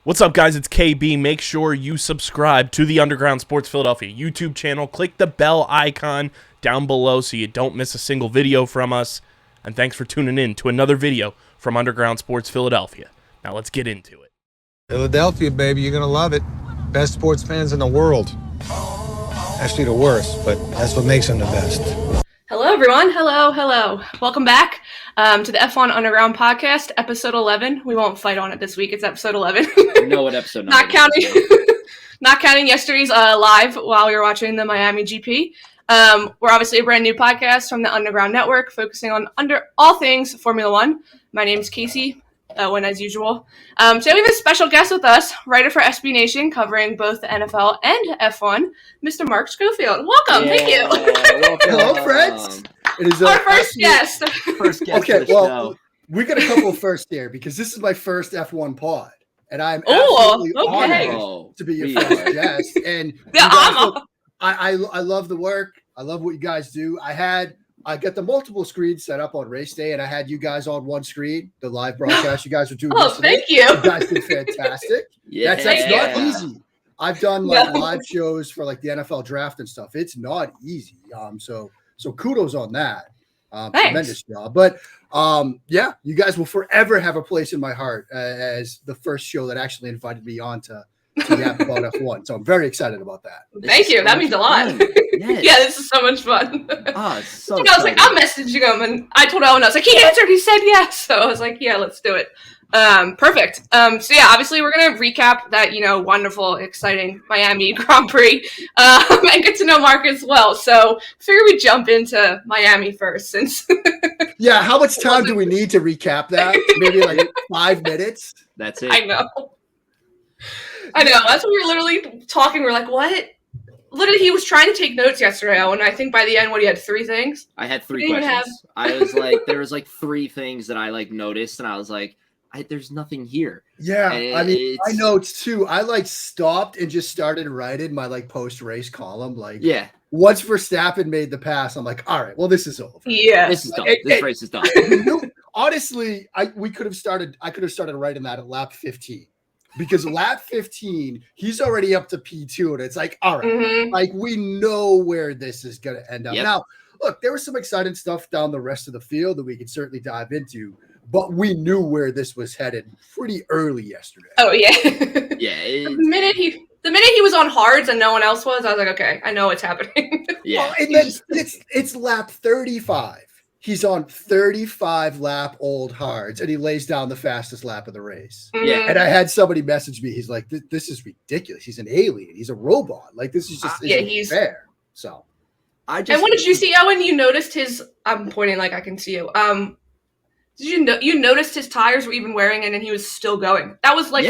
What's up, guys? It's KB. Make sure you subscribe to the Underground Sports Philadelphia YouTube channel. Click the bell icon down below so you don't miss a single video from us. And thanks for tuning in to another video from Underground Sports Philadelphia. Now let's get into it. Philadelphia, baby, you're going to love it. Best sports fans in the world. Actually, the worst, but that's what makes them the best. Hello, everyone. Hello. Welcome back to the F1 Underground Podcast, episode 11. We won't fight on it this week. It's episode 11. You know what episode not counting, not counting yesterday's live while we were watching the Miami GP. We're obviously a brand new podcast from the Underground Network, focusing on all things Formula One. My name is Casey. Owen, as usual. Today we have a special guest with us, writer for SB Nation, covering both the NFL and F1, Mr. Mark Schofield. Welcome, thank you. Hello, friends. It is our first guest. Okay, well, we got a couple of firsts here because this is my first F1 pod, and I'm absolutely honored to be your first guest. And I love the work. I love what you guys do. I got the multiple screens set up on race day, and I had you guys on one screen, the live broadcast you guys were doing. Thank you. You guys did fantastic. That's not easy. I've done live shows for the NFL draft and stuff. It's not easy. So kudos on that. Tremendous job. But you guys will forever have a place in my heart as the first show that actually invited me on to yap about F1. So I'm very excited about that. Thank you. That means a lot. Yes. Yeah, this is so much fun. So I was like, I'm messaging him, and I told Owen, I was like, he answered. He said yes. So I was like, yeah, let's do it. Perfect. Obviously we're going to recap that, wonderful, exciting Miami Grand Prix, and get to know Mark as well. So figure we jump into Miami first since. Yeah. How much time do we need to recap that? Maybe 5 minutes. That's it. I know. That's what we were literally talking. We're like, what? Literally, he was trying to take notes yesterday, and I think by the end, he had 3 things? I had 3 questions. I was like, there was 3 things that I noticed, and I was like, there's nothing here. Yeah, my notes too. I stopped and just started writing my post race column. Once Verstappen made the pass, I'm like, all right, well, this is over. Yeah, this is done. This race is done. Honestly, I could have started writing that at lap 15. Because lap 15, he's already up to P2, and it's like, all right, we know where this is going to end up. Yep. Now, look, there was some exciting stuff down the rest of the field that we could certainly dive into, but we knew where this was headed pretty early yesterday. Oh, yeah. Yeah. The minute he was on hards and no one else was, I was like, okay, I know what's happening. Yeah. Well, and then it's lap 35. He's on 35 lap old hards, and he lays down the fastest lap of the race. Yeah. And I had somebody message me. He's like, this is ridiculous. He's an alien. He's a robot. This is just isn't fair. So and what did you see, Owen? You noticed his – I'm pointing like I can see you. Did you noticed his tires were even wearing it, and he was still going? That was not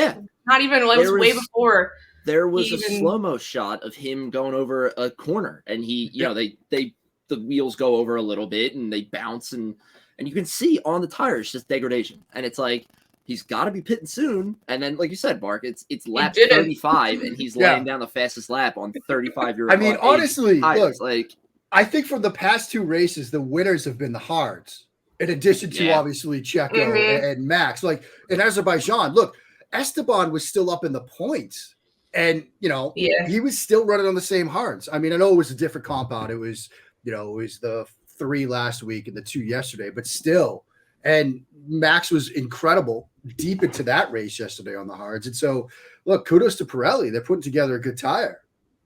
even – it was way before. There was a slow-mo shot of him going over a corner, and he – the wheels go over a little bit and they bounce and you can see on the tires just degradation. And it's like, he's got to be pitting soon. And then, like you said, Mark, it's lap 35 and he's laying down the fastest lap on 35-year-old. I mean, honestly, tires. Look, I think from the past 2 races, the winners have been the hards, in addition to obviously Checo and Max. In Azerbaijan, look, Esteban was still up in the points. And, he was still running on the same hards. I mean, I know it was a different compound. It was the 3 last week and the 2 yesterday, but still. And Max was incredible deep into that race yesterday on the hards. And so, look, kudos to Pirelli. They're putting together a good tire.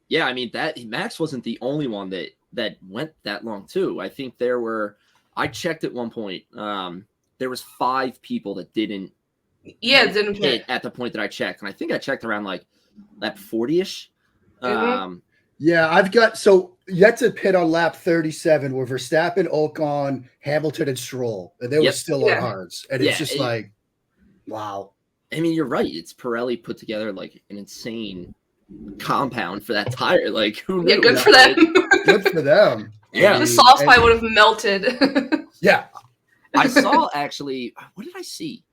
Yeah, I mean, that Max wasn't the only one that went that long, too. I think I checked at one point, there was 5 people that didn't hit at the point that I checked. And I think I checked around lap 40-ish. Yeah, I've got yet to pit on lap 37 where Verstappen, Ocon, Hamilton, and Stroll, and they were still on hards. And it's just wow. I mean, you're right. It's Pirelli put together an insane compound for that tire. Who knew? Yeah, good for them. Good for them. Yeah. The soft spot would have melted. Yeah. I saw actually, what did I see?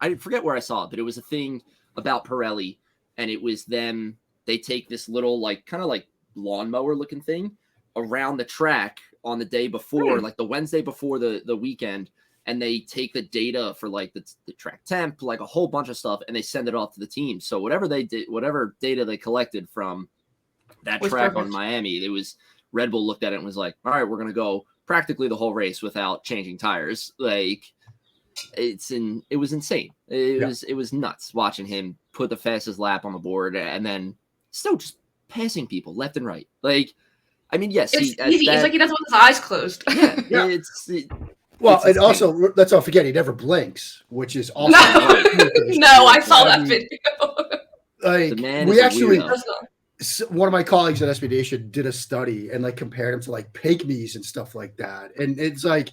I forget where I saw it, but it was a thing about Pirelli, and it was them. They take this little kind of lawnmower looking thing around the track on the day before, the Wednesday before the weekend, and they take the data for like the track temp, like a whole bunch of stuff, and they send it off to the team. So whatever they did, whatever data they collected from that track on Miami, it was Red Bull looked at it and was like, all right, we're going to go practically the whole race without changing tires. Like it was insane. It was nuts watching him put the fastest lap on the board and then still just passing people left and right. Like, I mean, yes, it's easy. It's like he does it with his eyes closed. Yeah. And also, let's not forget, he never blinks, which is also no, I saw that video. Like, we actually, one of my colleagues at SB Nation did a study and like compared him to like pygmies and stuff like that. And it's like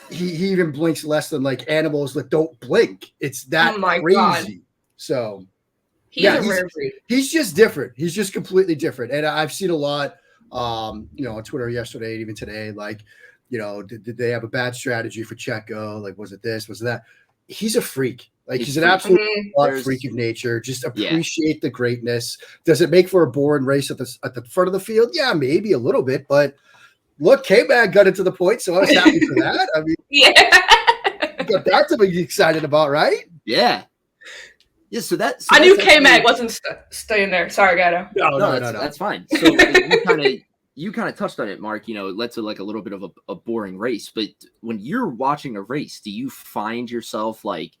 he even blinks less than like animals that don't blink. It's that crazy. God. So he's a rare breed. He's just different. He's just completely different. And I've seen a lot, on Twitter yesterday and even today, like, did they have a bad strategy for Checo? Like, was it this? Was it that? He's a freak. Like, he's an absolute freak of nature. Just appreciate the greatness. Does it make for a boring race at the front of the field? Yeah, maybe a little bit. But look, K-Mag got into the point, so I was happy for that. I mean, got that to be excited about, right? Yeah. Yeah, I knew K-Mag wasn't staying there. Sorry, Gatto. No. That's fine. So you kind of touched on it, Mark. It led to like a little bit of a boring race. But when you're watching a race, do you find yourself like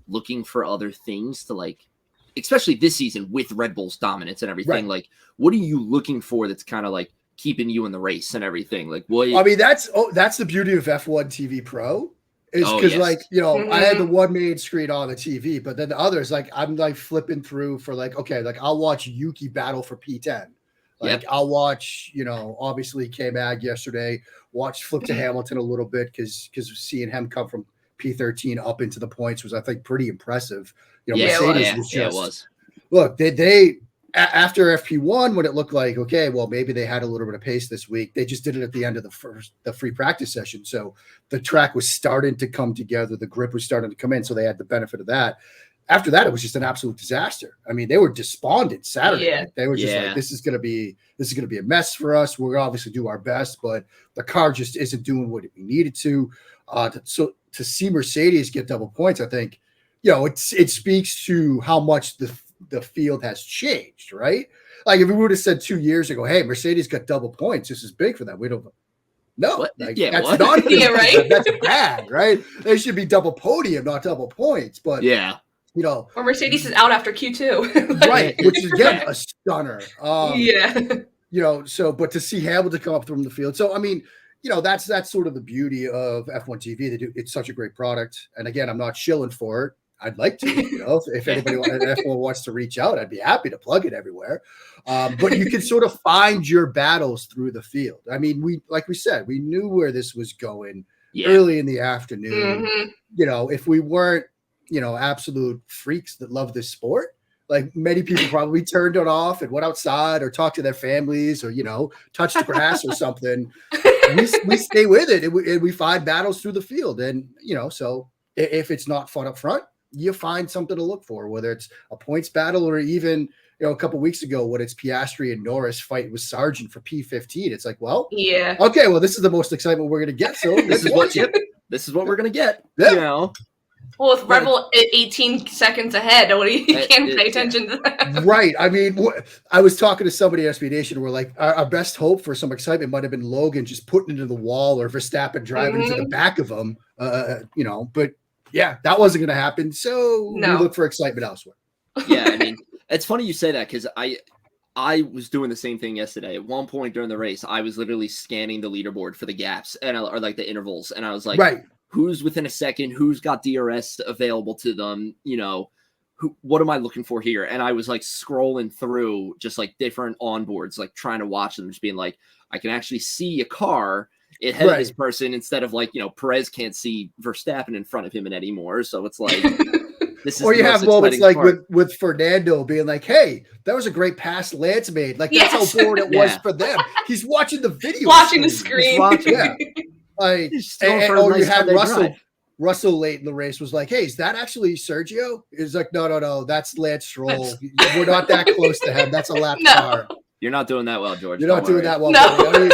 looking for other things to like, especially this season with Red Bull's dominance and everything? Right. Like, what are you looking for that's kind of like keeping you in the race and everything? Like, what? I mean, that's the beauty of F1 TV Pro. Is because like, I had the one main screen on the TV, but then the others, like, I'm like flipping through for like, okay, like I'll watch Yuki battle for P10. Like I'll watch, obviously K-Mag yesterday, flip to Hamilton a little bit because seeing him come from P13 up into the points was, I think, pretty impressive. Mercedes was just, it was. Look, they after FP1, when it looked like, okay, well, maybe they had a little bit of pace this week, they just did it at the end of the free practice session. So the track was starting to come together. The grip was starting to come in. So they had the benefit of that. After that, it was just an absolute disaster. I mean, they were despondent Saturday. Yeah. They were just like, this is going to be a mess for us. We're going to obviously do our best, but the car just isn't doing what we needed to. So to see Mercedes get double points, I think, it speaks to how much the field has changed, right? Like if we would have said 2 years ago, hey, Mercedes got double points, this is big for them. We don't know. Like, that's not right. That's bad, right? They should be double podium, not double points. But or Mercedes is out after Q2, right? Which is again a stunner. So but to see Hamilton come up from the field, so I mean, that's sort of the beauty of F1 TV. It's such a great product, and again, I'm not shilling for it. I'd like to, if anybody F1 wants to reach out, I'd be happy to plug it everywhere. But you can sort of find your battles through the field. I mean, we said, we knew where this was going early in the afternoon. Mm-hmm. If we weren't, absolute freaks that love this sport, like many people probably turned it off and went outside or talked to their families or, touched the grass or something. We stay with it and we find battles through the field. And, so if it's not fun up front, you find something to look for, whether it's a points battle or even, a couple of weeks ago when it's Piastri and Norris fight with Sargent for P15. It's like, well, okay, well, this is the most excitement we're going to get. So this is what we're going to get. Yeah. Well, with Red Bull 18 seconds ahead, you can't pay attention to that. Right. I mean, I was talking to somebody at SB Nation where like our best hope for some excitement might have been Logan just putting into the wall or Verstappen driving to the back of him, but yeah, that wasn't going to happen. So we look for excitement elsewhere. Yeah, I mean, it's funny you say that because I was doing the same thing yesterday. At one point during the race, I was literally scanning the leaderboard for the gaps or like the intervals, and I was like, who's within a second? Who's got DRS available to them? What am I looking for here? And I was like scrolling through just like different onboards, like trying to watch them, just being like, I can actually see a car ahead of this person instead of like, Perez can't see Verstappen in front of him anymore. So it's like, this is or you have moments like with Fernando being like, hey, that was a great pass Lance made. Like that's how bored it was for them. He's watching the video. Watching the screen. Yeah. Like, or you had Russell late in the race was like, hey, is that actually Sergio? He's like, no, that's Lance Stroll. We're not that close to him. That's a lap car. You're not doing that well, George. You're not doing that well. No.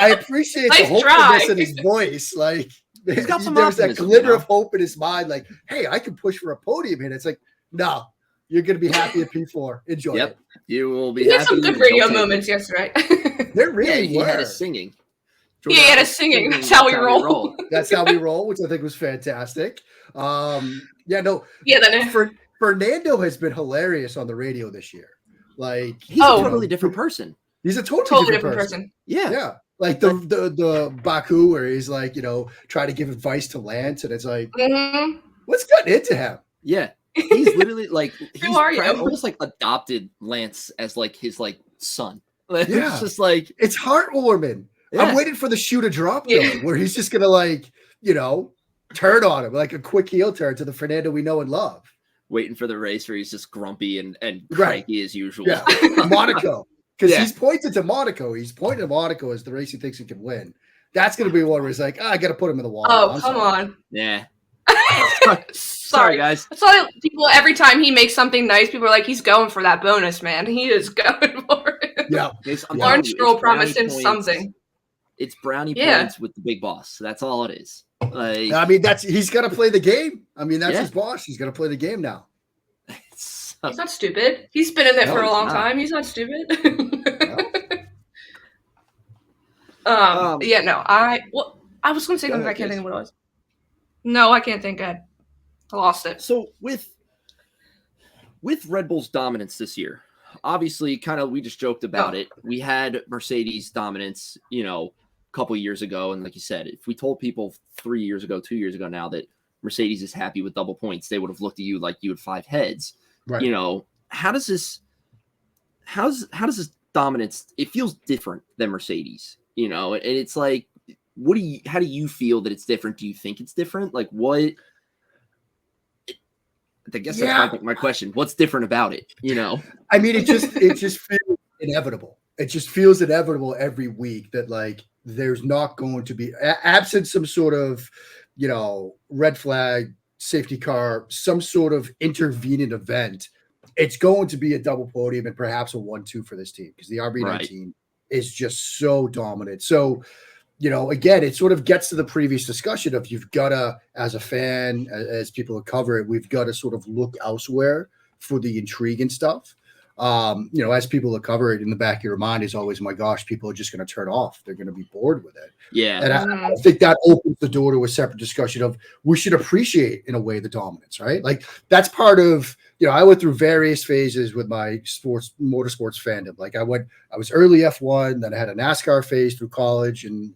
I appreciate the hopefulness in his voice. Like, He's got some There's that optimism, glimmer of hope in his mind, like, hey, I can push for a podium here. It's like, no, you're going to be happy at P4. Enjoy it. You will be He had happy. some good radio moments yesterday. There really he were. had us singing. Yeah, he had us singing. That's how we roll. That's how we roll, which I think was fantastic. Fernando has been hilarious on the radio this year. Like, he's a totally different person. He's a totally different person. Yeah. Like the Baku where he's like, trying to give advice to Lance, and it's like, what's gotten into him? Yeah. He's literally like, Who are you? Almost like adopted Lance as like his like son. Yeah. It's just like, it's heartwarming. Yeah. I'm waiting for the shoe to drop though, where he's just gonna like, turn on him like a quick heel turn to the Fernando we know and love. Waiting for the race where he's just grumpy and cranky as usual. Yeah. Monaco. Because he's pointed to Monaco. He's pointed to Monaco as the race he thinks he can win. That's going to be one where he's like, I got to put him in the wall. Oh, come on. Yeah. Sorry, guys. That's why people, every time he makes something nice, people are like, he's going for that bonus, man. He is going for it. Yeah. Lawrence Stroll promised him something. It's brownie points with the big boss. That's all it is. Like, I mean, he's got to play the game. I mean, that's his boss. He's got to play the game now. He's not stupid. He's been in there for a long time. He's not stupid. I was going to say something. I can't think of what it was. No, I can't think. I lost it. So with Red Bull's dominance this year, obviously, we just joked about it. We had Mercedes dominance, a couple years ago, and like you said, if we told people 3 years ago, 2 years ago now that Mercedes is happy with double points, they would have looked at you like you had five heads. Right. How does this dominance? It feels different than Mercedes, and it's like, how do you feel that it's different? Do you think it's different? Like what? I guess that's my question. What's different about it? I mean, it just feels inevitable. It just feels inevitable every week that like there's not going to be absent some sort of, red flag, safety car, some sort of intervening event. It's going to be a double podium and perhaps a 1-2 for this team because the RB19 is just so dominant. So, again, it sort of gets to the previous discussion of you've got to, as a fan, as people who cover it, we've got to sort of look elsewhere for the intrigue and stuff. As people that cover it, in the back of your mind is always, my gosh, people are just going to turn off. They're going to be bored with it. Yeah. And I think that opens the door to a separate discussion of we should appreciate, in a way, the dominance, right? Like that's part of, I went through various phases with my motorsports fandom. Like I was early F1, then I had a NASCAR phase through college and,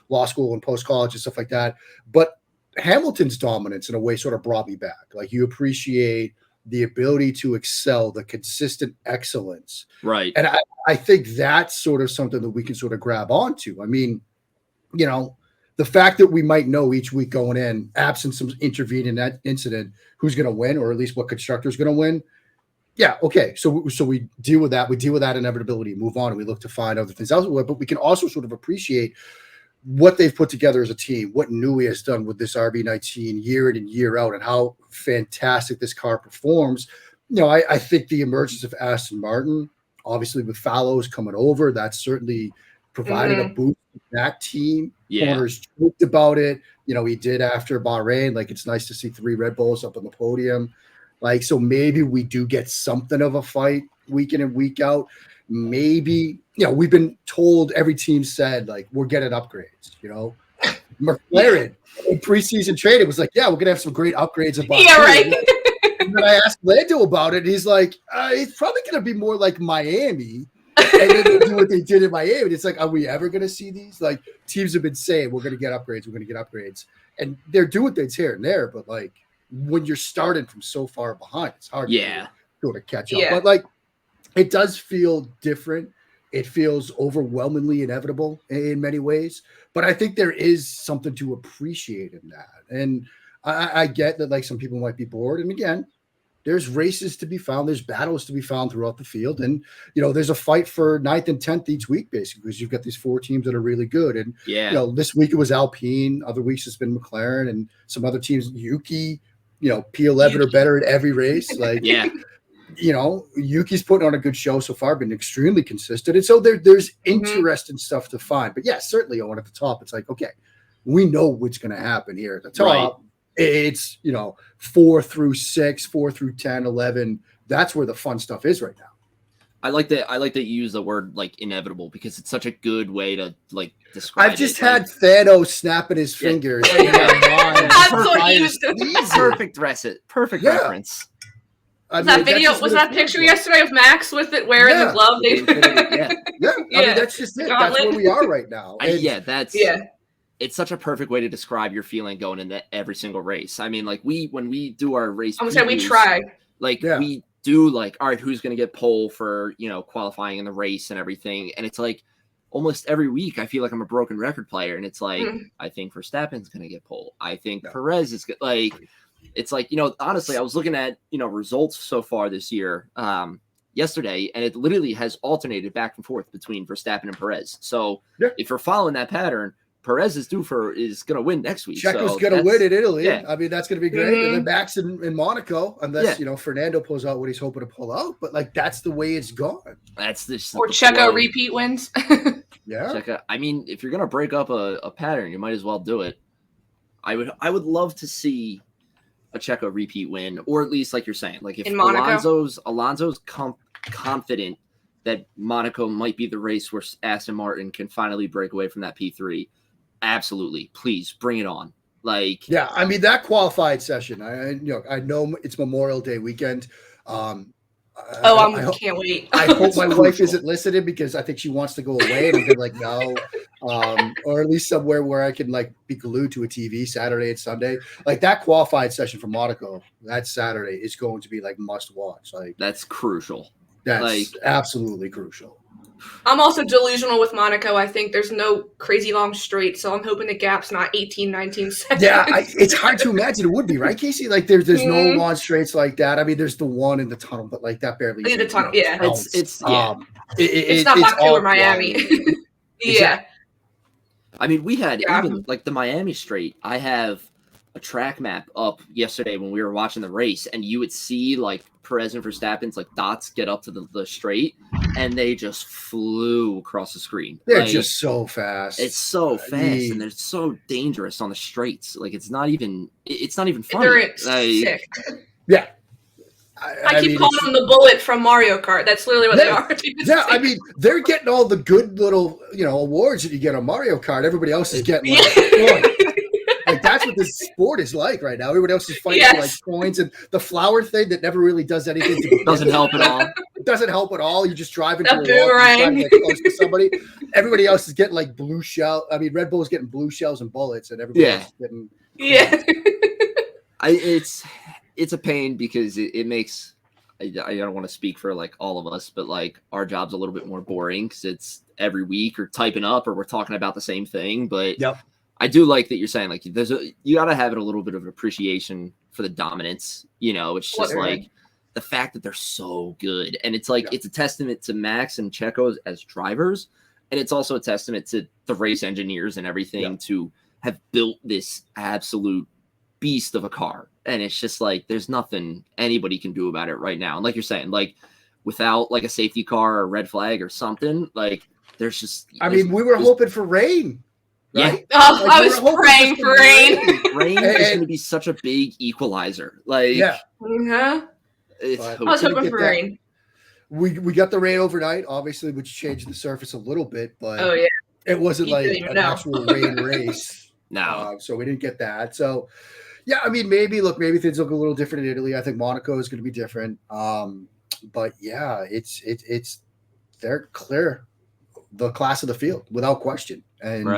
law school and post-college and stuff like that. But Hamilton's dominance in a way sort of brought me back. Like you appreciate the ability to excel, the consistent excellence. Right. And I think that's sort of something that we can sort of grab onto. I mean, the fact that we might know each week going in, absent some intervening that incident, who's going to win, or at least what constructor is going to win. Yeah. Okay. So we deal with that. We deal with that inevitability, move on, and we look to find other things elsewhere, but we can also sort of appreciate what they've put together as a team, what Newey has done with this RB19 year in and year out, and how fantastic this car performs. I think the emergence of Aston Martin, obviously with Fallows coming over, that's certainly provided a boost to that team. Corners joked about it. He did after Bahrain. Like, it's nice to see 3 Red Bulls up on the podium. Like, so maybe we do get something of a fight week in and week out. Maybe, we've been told, every team said, like, we're getting upgrades, McLaren in preseason training was like, yeah, we're going to have some great upgrades. And then I asked Lando about it. And he's like, it's probably going to be more like Miami. And then they do what they did in Miami. It's like, are we ever going to see these? Like, teams have been saying, we're going to get upgrades. We're going to get upgrades. And they're doing things here and there. But, like, when you're starting from so far behind, it's hard to sort of catch up. But, like, it does feel different. It feels overwhelmingly inevitable in many ways. But I think there is something to appreciate in that. And I get that, like, some people might be bored. And, again, there's races to be found. There's battles to be found throughout the field. And, there's a fight for 9th and 10th each week, basically, because you've got these 4 teams that are really good. And, this week it was Alpine. Other weeks it's been McLaren and some other teams, Yuki, P11 or better at every race. Like, Yuki's putting on a good show so far, been extremely consistent. And so there's interesting stuff to find. But, certainly, Owen, at the top, it's like, okay, We know what's going to happen here at the top. Right. It's 4 through 6, 4 through 10, 11. That's where the fun stuff is right now. I like that you use the word like inevitable because it's such a good way to like describe. I've just had Thanos snapping his fingers. That's what he was doing. Perfect reference. Was that picture yesterday of Max with it wearing the glove? Yeah. I mean, that's just it. That's where we are right now. It's such a perfect way to describe your feeling going into every single race. I mean, like when we do our race, I'm saying we try. We do like, all right, who's going to get pole for, qualifying in the race and everything. And it's like almost every week I feel like I'm a broken record player. And it's like, I think Verstappen's going to get pole. I think Perez is like, it's like, honestly, I was looking at, results so far this year yesterday, and it literally has alternated back and forth between Verstappen and Perez. So if you're following that pattern, Perez is going to win next week. Checo's going to win in Italy. Yeah. I mean, that's going to be great. And then Max in Monaco, unless, Fernando pulls out what he's hoping to pull out. But, like, that's the way it's gone. That's this. Or Checo repeat wins. Yeah. Checo. I mean, if you're going to break up a pattern, you might as well do it. I would love to see a Checo repeat win, or at least, like you're saying, like if Alonso's confident that Monaco might be the race where Aston Martin can finally break away from that P3. Absolutely, please bring it on. Like, yeah, I mean that qualified session. I know it's Memorial Day weekend. I can't wait. I hope my wife isn't listening because I think she wants to go away, and I'm like, no, or at least somewhere where I can like be glued to a TV Saturday and Sunday. Like that qualified session for Monaco that Saturday is going to be like must watch. Like that's crucial. That's absolutely crucial. I'm also delusional with Monaco. I think there's no crazy long straight, so I'm hoping the gap's not 18, 19 seconds. Yeah, it's hard to imagine it would be, right, Casey? Like there's no long straights like that. I mean, there's the one in the tunnel, but like that barely. The tunnel, yeah. It's not Baku or Miami. Yeah. I mean, we had even like the Miami straight. I have a track map up yesterday when we were watching the race, and you would see like Perez and Verstappen's like dots get up to the straight, and they just flew across the screen. They're just so fast. It's so fast, and they're so dangerous on the straights. Like it's not even funny. They're sick. Yeah. I keep calling them the bullet from Mario Kart. That's literally what they are. Yeah, I mean, they're getting all the good little, awards that you get on Mario Kart. Everybody else is getting like that's what this sport is like right now. Everybody else is fighting for like coins, and the flower thing that never really does anything. Doesn't help at all. It doesn't help at all. You just drive into a wall, boomerang. get close to somebody. Everybody else is getting like blue shell. I mean, Red Bull is getting blue shells and bullets, and everybody else is getting. Yeah. It's a pain because it makes. I don't want to speak for like all of us, but like our job's a little bit more boring because it's every week or typing up or we're talking about the same thing. But I do like that you're saying like you got to have a little bit of an appreciation for the dominance. It's just like the fact that they're so good, and it's like it's a testament to Max and Checo as drivers, and it's also a testament to the race engineers and everything to have built this absolute beast of a car. And it's just like there's nothing anybody can do about it right now. And like you're saying, like without like a safety car or a red flag or something, like there's just. I mean, we were hoping for rain. Right? Yeah. Oh, I was praying for rain. Rain is going to be such a big equalizer. Like, I was hoping for rain. We got the rain overnight, obviously, which changed the surface a little bit, but it wasn't like an actual rain race. No. So we didn't get that. So. Yeah, I mean, maybe things look a little different in Italy. I think Monaco is going to be different. But yeah, it's they're clear the class of the field without question. And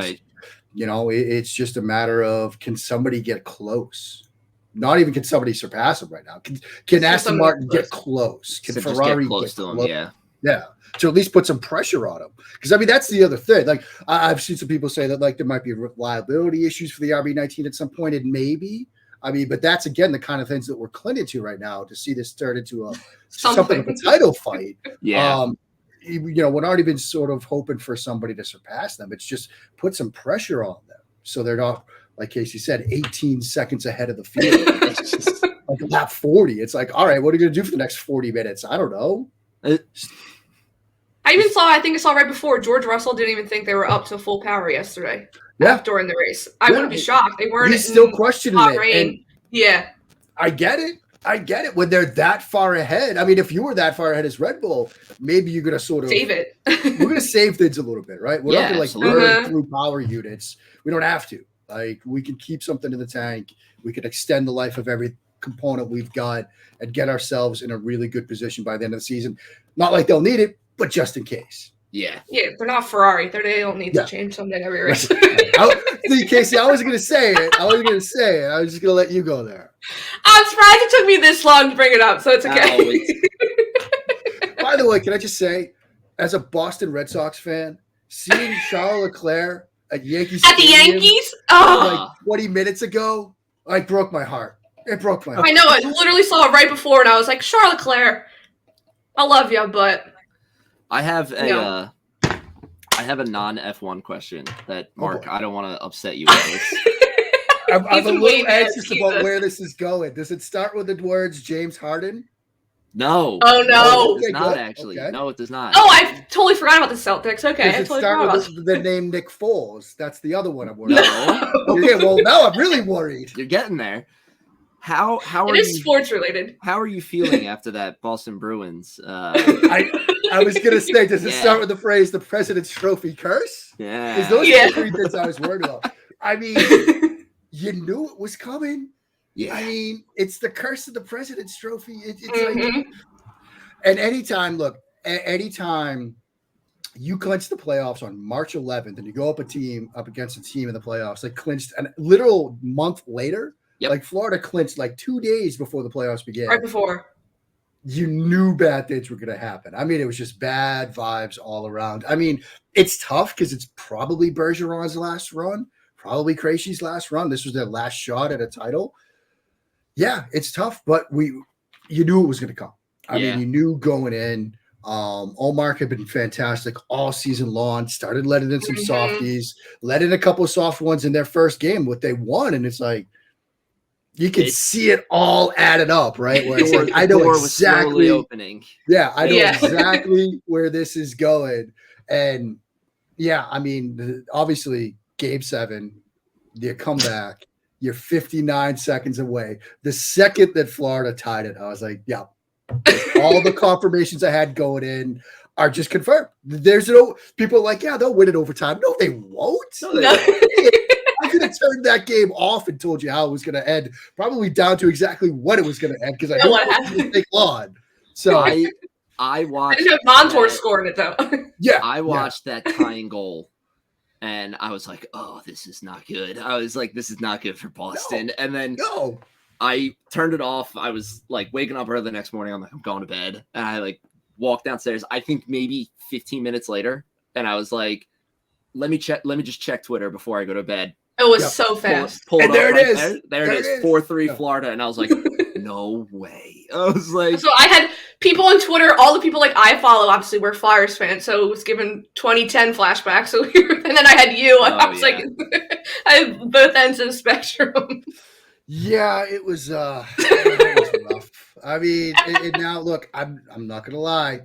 it's just a matter of can somebody get close? Not even can somebody surpass them right now. Can Aston Martin get close? Can Ferrari get close to them? Yeah. To at least put some pressure on them. Because, I mean, that's the other thing. Like, I've seen some people say that, like, there might be reliability issues for the RB19 at some point, and maybe. I mean, but that's, again, the kind of things that we're clinging to right now to see this turn into something of a title fight. We're already been sort of hoping for somebody to surpass them. It's just put some pressure on them so they're not, like Casey said, 18 seconds ahead of the field. It's just like lap 40. It's like, all right, what are you going to do for the next 40 minutes? I don't know. I think I saw right before, George Russell didn't even think they were up to full power yesterday. Yeah. During the race. I wouldn't be shocked. They weren't. He's still questioning hot it. rain. And yeah. I get it when they're that far ahead. I mean, if you were that far ahead as Red Bull, maybe you're going to sort of save it. we're going to save things a little bit, right? We're not going to burn through power units. We don't have to. Like, we can keep something in the tank. We could extend the life of every component we've got and get ourselves in a really good position by the end of the season. Not like they'll need it, but just in case. Yeah. Yeah, they're not Ferrari. They don't need to change something every race. See, Casey, I wasn't going to say it. I was just going to let you go there. I'm surprised it took me this long to bring it up, so it's okay. By the way, can I just say, as a Boston Red Sox fan, seeing Charles Leclerc at Yankee Stadium the Yankees? Oh. like 20 minutes ago, it broke my heart. It broke my heart. I know. I literally saw it right before, and I was like, Charles Leclerc, I love you, but... I have a non F1 question that, Mark, I don't want to upset you with this. I'm a little anxious about where this is going. Does it start with the words James Harden? No. Oh, no. It does not, actually. Okay. No, it does not. Oh, I totally forgot about the Celtics. Okay. Does it start with the name Nick Foles? That's the other one I'm worried about. No. Okay, well, now I'm really worried. You're getting there. How are it is sports related. How are you feeling after that Boston Bruins? I was gonna say, does it start with the phrase "the President's Trophy curse"? Yeah, because those are the three things I was worried about. I mean, you knew it was coming. Yeah, I mean, it's the curse of the President's Trophy. It's like, and anytime you clinch the playoffs on March 11th, and you go up against a team in the playoffs, like clinched a literal month later. Yep. Like Florida clinched like 2 days before the playoffs began. Right before. You knew bad things were going to happen. I mean, it was just bad vibes all around. I mean, it's tough because it's probably Bergeron's last run, probably Krejci's last run. This was their last shot at a title. Yeah, it's tough, but you knew it was going to come. I mean, you knew going in. Omar had been fantastic all season long. Started letting in some softies, let in a couple of soft ones in their first game. What they won, and it's like, you can see it all added up, right? Where it's like, I know exactly opening. Yeah, I know exactly where this is going. And yeah, I mean, obviously, Game 7, you come back, you're 59 seconds away. The second that Florida tied it, I was like, yeah, all the confirmations I had going in are just confirmed. There's no people are like, yeah, they'll win it overtime. No, they won't. No. I could have turned that game off and told you how it was going to end, probably down to exactly what it was going to end, because I knew it was going to take long. So I watched. I didn't have Montour scoring it though. Yeah, I watched that tying goal, and I was like, "Oh, this is not good." I was like, "This is not good for Boston." And then I turned it off. I was like waking up early the next morning. I'm like, I'm going to bed, and I like walked downstairs. I think maybe 15 minutes later, and I was like, "Let me just check Twitter before I go to bed." It was so fast. Pull and it there up it is. There it is. 4-3 Florida. And I was like, no way. I was like, so I had people on Twitter, all the people like I follow, obviously we're Flyers fans. So it was given 2010 flashbacks. So and then I had you. I was like, I have both ends of the spectrum. Yeah, it was rough. I mean, and now look, I'm not gonna lie,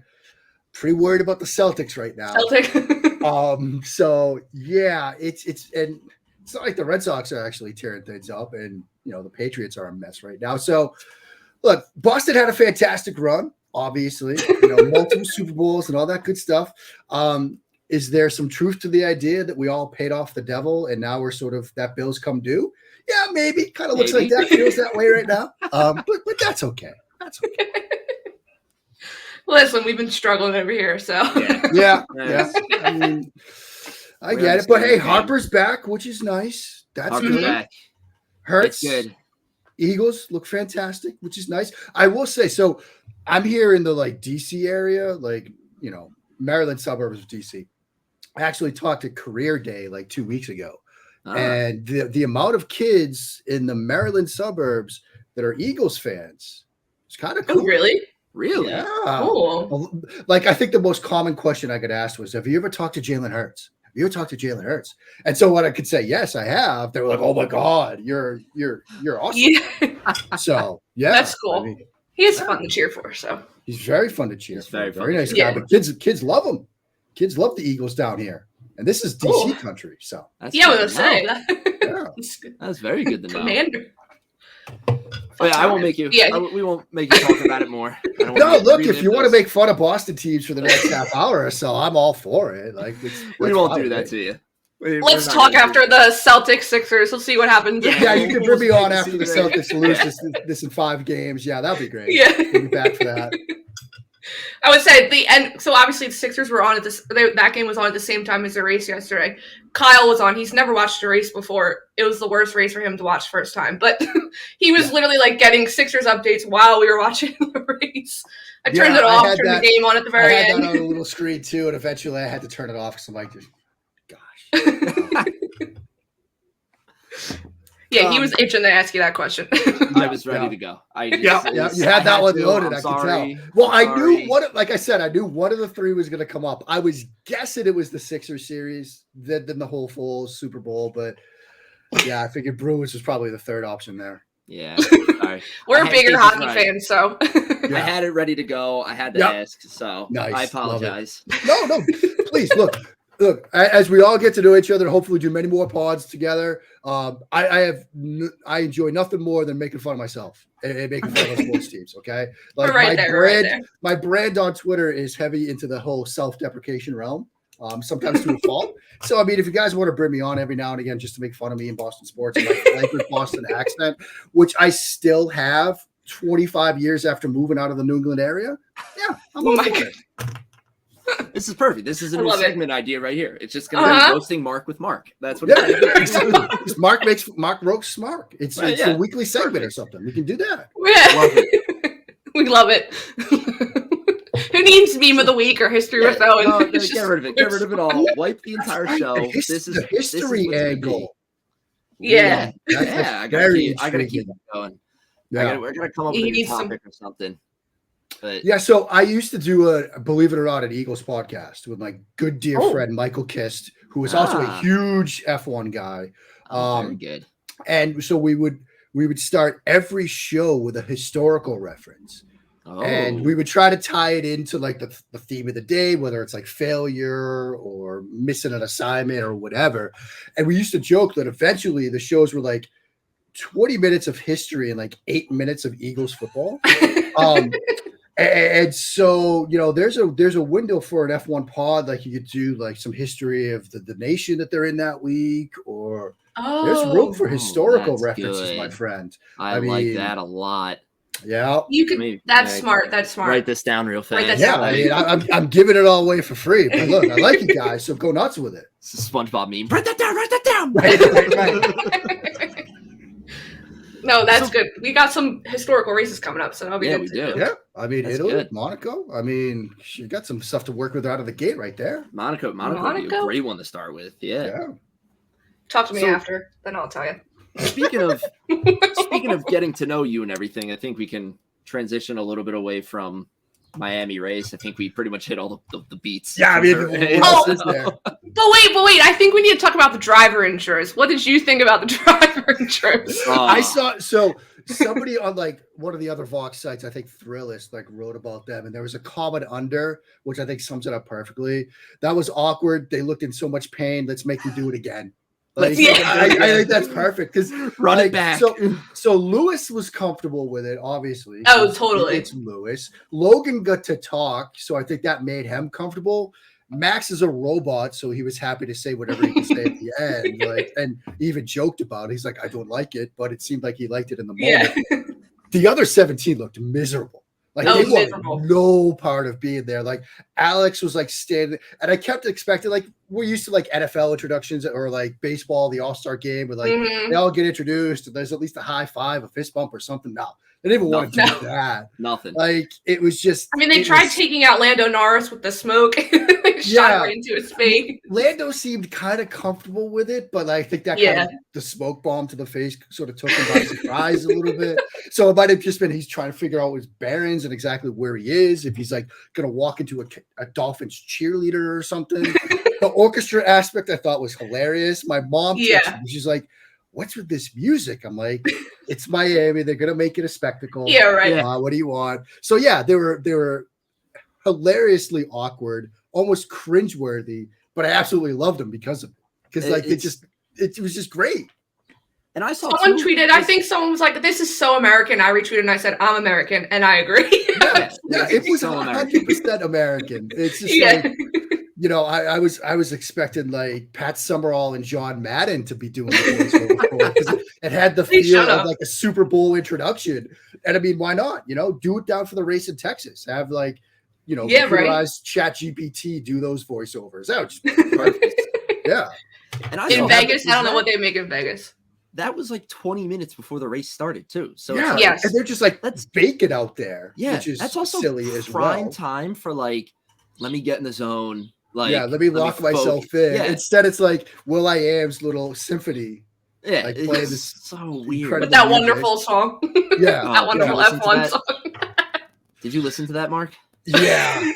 pretty worried about the Celtics right now. So yeah, it's not like the Red Sox are actually tearing things up, and the Patriots are a mess right now. So look, Boston had a fantastic run, obviously, multiple Super Bowls and all that good stuff. Is there some truth to the idea that we all paid off the devil and now we're sort of that bill's come due? Yeah, maybe. Kind of looks like that. Feels that way right now. But that's okay. That's okay. Listen, we've been struggling over here, so yeah. I mean, I get it, but hey, Harper's back, which is nice. That's good. Back. Hurts. It's good. Eagles look fantastic, which is nice. I will say, so I'm here in the DC area, Maryland suburbs of DC. I actually talked at Career Day 2 weeks ago, and the amount of kids in the Maryland suburbs that are Eagles fans is kind of cool. Oh, really? Really? Yeah. Cool. I think the most common question I could ask was, have you ever talked to Jalen Hurts? You talked to Jalen Hurts, and so what I could say, yes, I have. They were like, "Oh my God, you're awesome." Yeah. So yeah, that's cool. I mean, he is fun to cheer for. So He's very fun to cheer. He's for. very fun Very to nice cheer guy. for. But kids love him. Kids love the Eagles down here, and this is DC country. So That's Yeah, I good was to gonna know. say. That's very good to know. Commander. Oh, yeah, I won't make you. Yeah. We won't make you talk about it more. I don't no, wanna look, if relive you want to those. make fun of Boston teams for the next half hour or so, I'm all for it. Like We won't do that to you. Let's talk after the Celtics Sixers. We'll see what happens. Yeah, you can bring me on after the see Celtics lose this in 5 games. Yeah, that'll be great. Yeah. We'll be back for that. I would say the end. So obviously the Sixers were on at this. That game was on at the same time as the race yesterday. Kyle was on. He's never watched a race before. It was the worst race for him to watch first time. But he was literally like getting Sixers updates while we were watching the race. I turned it off, turned the game on at the very I had end. that on a little screen too, and eventually I had to turn it off because I'm like, gosh. Yeah, he was itching to ask you that question. I was ready to go. You had that one loaded. I could tell. Well, I knew like I said, I knew one of the 3 was going to come up. I was guessing it was the Sixers series, then the whole full Super Bowl, but yeah, I figured Bruins was probably the 3rd option there. Yeah, sorry. We're bigger hockey fans, so I had it ready to go. I had to ask, so nice. I apologize. No, please look. As we all get to know each other, hopefully do many more pods together. I enjoy nothing more than making fun of myself and making fun of sports teams. Okay, like my brand on Twitter is heavy into the whole self-deprecation realm. Sometimes to a fault. So I mean, if you guys want to bring me on every now and again just to make fun of me in Boston sports and like with Boston accent, which I still have 25 years after moving out of the New England area, yeah, I'm all for it. This is perfect. This is a new segment idea right here. It's just going to be roasting Mark with Mark. That's what it's Mark roasts Mark. It's a weekly segment or something. We can do that. Yeah. We love it. Who needs meme of the week or history with Owen? No, get rid of it. Get rid of it all. Wipe the entire show. This is the history angle. Yeah. I gotta keep going. Yeah. We're gonna come up with a new topic or something. But yeah, so I used to do believe it or not, an Eagles podcast with my good dear friend Michael Kist, who was also a huge F1 guy. Very good. And so we would start every show with a historical reference. And we would try to tie it into like the theme of the day, whether it's like failure or missing an assignment or whatever. And we used to joke that eventually the shows were like 20 minutes of history and like 8 minutes of Eagles football. And so, you know, there's a window for an F1 pod. Like you could do like some history of the nation that they're in that week, or there's room for historical references, my friend. I mean, like that a lot. Yeah, you could. That's smart. That's smart. Write this down real fast. Yeah, I mean, I'm giving it all away for free. But look, I like you guys, so go nuts with it. It's a SpongeBob meme. Write that down. Write that down. Right. No, that's good. We got some historical races coming up, so that'll be good. We do. Yeah, I mean, that's Italy, good. Monaco. I mean, you got some stuff to work with out of the gate right there. Monaco would be a great one to start with. Yeah. Talk to me after, then I'll tell you. Speaking of getting to know you and everything, I think we can transition a little bit away from Miami race. I think we pretty much hit all the beats. Yeah, I mean, but wait. I think we need to talk about the driver insurance. What did you think about the driver insurance? I saw somebody on like one of the other Vox sites, I think Thrillist, like wrote about them, and there was a comment under, which I think sums it up perfectly. That was awkward. They looked in so much pain. Let's make them do it again. Like, I think that's perfect because run it back. So Lewis was comfortable with it, obviously. Oh, totally. It's Lewis. Logan got to talk, so I think that made him comfortable. Max is a robot, so he was happy to say whatever he could say at the end. Like, and he even joked about it. He's like, I don't like it, but it seemed like he liked it in the moment. Yeah. The other 17 looked miserable. Like they wanted no part of being there. Like Alex was like standing, and I kept expecting, like we're used to like NFL introductions or like baseball, the All-Star game, where like they all get introduced and there's at least a high five, a fist bump or something. No, they didn't even want to do that. Nothing. Like it was just. I mean, they tried taking out Lando Norris with the smoke. Shot right into his face. Lando seemed kind of comfortable with it, but I think that kind of the smoke bomb to the face sort of took him by surprise a little bit. So it might have just been he's trying to figure out his bearings and exactly where he is. If he's like going to walk into a Dolphins cheerleader or something. The orchestra aspect I thought was hilarious. My mom, she's like, what's with this music? I'm like, it's Miami. They're gonna make it a spectacle. Yeah, right. What do you want? So yeah, they were hilariously awkward, almost cringeworthy, but I absolutely loved them because of it. Because like it was just great. And I saw someone tweeted, I think someone was like, "This is so American." I retweeted and I said, "I'm American," and I agree. It was 100% American. It's just like, you know, I was expecting like Pat Summerall and John Madden to be doing the because it had the feel of like a Super Bowl introduction. And I mean, why not? You know, do it down for the race in Texas. Have like, you know, computerized ChatGPT do those voiceovers. That would just be perfect. Yeah. And in Vegas, I don't know what they make in Vegas. That was like 20 minutes before the race started, too. So and they're just like, let's bake it out there. Yeah, which is that's also silly as prime time for like, let me get in the zone. Like, let me lock myself in. Yeah. Instead, it's like Will I Am's little symphony. Yeah, like playing this so weird with that wonderful song. Yeah, that wonderful F1 song. Did you listen to that, Mark? Yeah,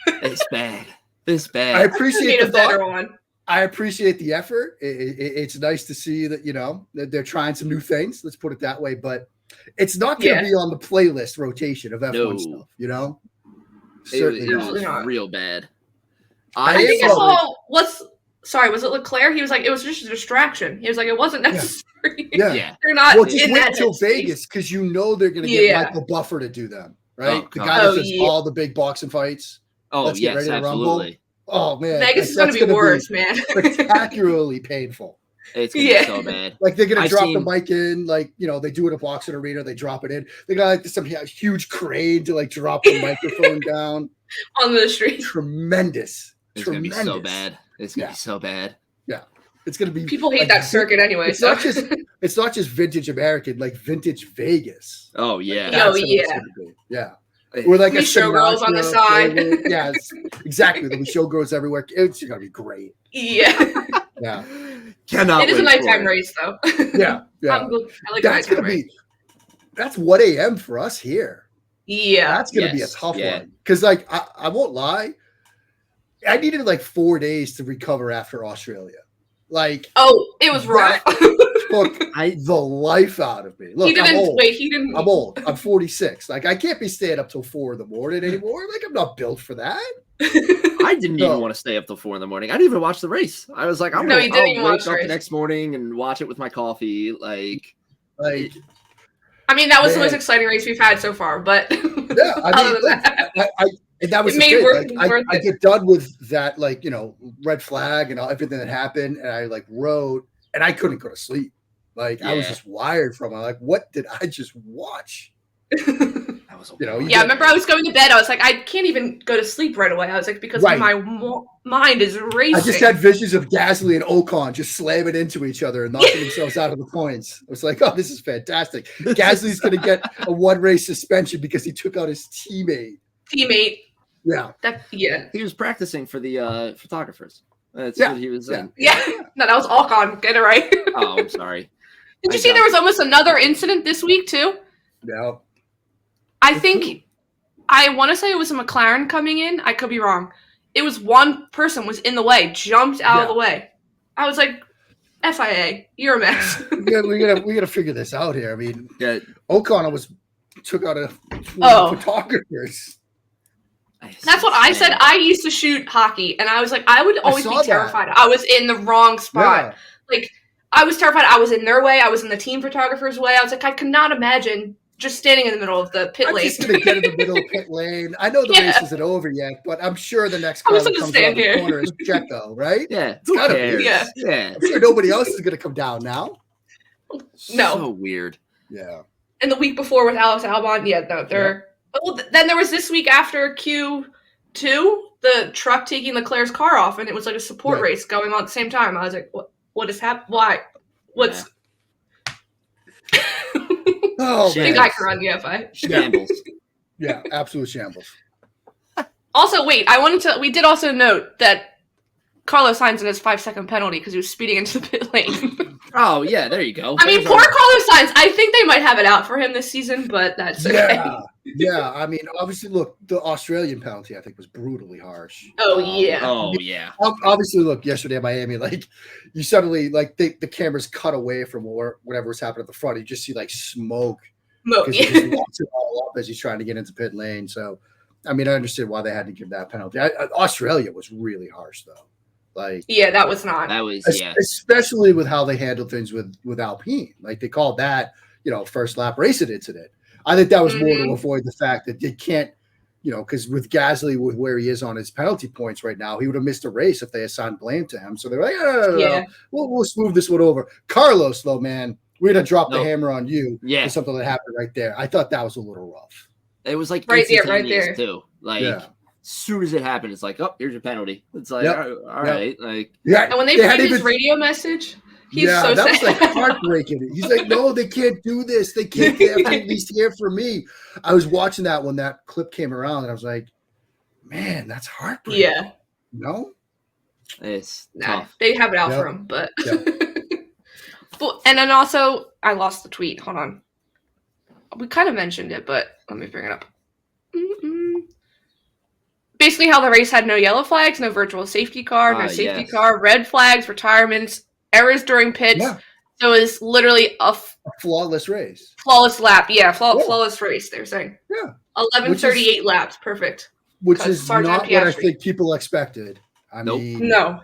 it's bad. It's bad. I appreciate the better one. I appreciate the effort. It's nice to see that, you know, that they're trying some new things. Let's put it that way. But it's not going to be on the playlist rotation of F1 stuff, you know? It was real bad. I think I saw was it Leclerc? He was like, it was just a distraction. He was like, it wasn't necessary. Yeah. They're not just in wait that until Vegas because you know they're going to get Michael Buffer to do them, right? The guy that does all the big boxing fights. Oh, yes, absolutely. Oh man, Vegas is going to be worse, man. Spectacularly painful. It's going to be so bad. Like they're going to drop the mic in, like, you know, they do it at a boxing arena, they drop it in. They got like some huge crane to like drop the microphone down on the street. Tremendous. It's going to be so bad. It's going to be so bad. Yeah, it's going to be. People hate that circuit anyway. It's not just vintage American, like vintage Vegas. Oh yeah. Yeah. Or like a showgirls on the side. Yeah, exactly. There'll be showgirls everywhere. It's gonna be great. Yeah. Yeah. It is a nighttime race, though. Yeah. I like that's gonna be. That's 1 a.m. for us here. Yeah. That's gonna be a tough one. Because like I won't lie, I needed like 4 days to recover after Australia. Like, it was rough. Took the life out of me. Look, he didn't. I'm old. I'm 46. Like, I can't be staying up till 4 a.m. anymore. Like, I'm not built for that. I didn't even want to stay up till 4 a.m. I didn't even watch the race. I was like, I'll wake up the next morning and watch it with my coffee. Like. I mean, that was the most exciting race we've had so far. But yeah, I mean, and that was the thing. Like, I get done with that, like, you know, red flag and everything that happened, and I like wrote, and I couldn't go to sleep. Like I was just wired from it. Like, what did I just watch? That was I remember I was going to bed. I was like, I can't even go to sleep right away. I was like, because my mind is racing. I just had visions of Gasly and Ocon just slamming into each other and knocking themselves out of the points. I was like, oh, this is fantastic. Gasly's going to get a 1 race suspension because he took out his teammate. Yeah. He was practicing for the photographers. That's what he was saying. Yeah. No, that was Ocon. Get it right. Oh, I'm sorry. Did you see there was almost another incident this week too? No. I think I want to say it was a McLaren coming in. I could be wrong. It was one person was in the way, jumped out of the way. I was like, FIA, you're a mess. we gotta figure this out here. I mean, Ocon took out a photographers. That's what I said. I used to shoot hockey, and I was like, I would always be terrified. I was in the wrong spot. Yeah. Like, I was terrified. I was in their way. I was in the team photographer's way. I was like, I could not imagine just standing in the middle of the pit lane. I'm just going to get in the middle of pit lane. I know the race isn't over yet, but I'm sure the next car that comes around the corner is Checo, right? Yeah. It's got to be. Yeah. I'm sure nobody else is going to come down now. No. So weird. Yeah. And the week before with Alex Albon, they're... Well, then there was this week after Q2, the truck taking Leclerc's car off, and it was like a support race going on at the same time. I was like, what is happening? Why? What's... Oh, man. I can run the FI. Shambles. Yeah, absolute shambles. Also, wait, we did also note that Carlos Sainz had his 5-second penalty because he was speeding into the pit lane. Oh, yeah, there you go. I mean, poor Carlos Sainz. I think they might have it out for him this season, but that's okay. Yeah, I mean, obviously, look, the Australian penalty I think was brutally harsh. Oh yeah. Oh yeah. Obviously, look, yesterday in Miami, like you suddenly like the cameras cut away from whatever was happening at the front. You just see like smoke because he just locks it all up as he's trying to get into pit lane. So, I mean, I understood why they had to give that penalty. Australia was really harsh though. Like, Yeah, that was not. That was especially with how they handled things with Alpine. Like they called that, first lap racing incident. I think that was more to avoid the fact that they can't, because with Gasly, with where he is on his penalty points right now, he would have missed a race if they assigned blame to him. So they're like, no. We'll smooth this one over. Carlos, though, man, we're gonna drop the hammer on you for something that happened right there. I thought that was a little rough. It was like right there too. Like as soon as it happened, it's like, oh, here's your penalty. It's like, all right, like And when they played his radio message. He's so sad. Was like heartbreaking. He's like, no, they can't do this. They can't. They have to at least hear from me. I was watching that when that clip came around, and I was like, man, that's heartbreaking. Yeah. No? It's tough. They have it out for him, but and then also I lost the tweet. Hold on. We kind of mentioned it, but let me bring it up. Basically how the race had no yellow flags, no virtual safety car, no safety car, red flags, retirements, errors during pits. Yeah. So it's literally a flawless race. Flawless lap. Yeah, flawless race, they're saying. Yeah. 11:38 laps. Perfect. Which is not what I think people expected. I mean, no.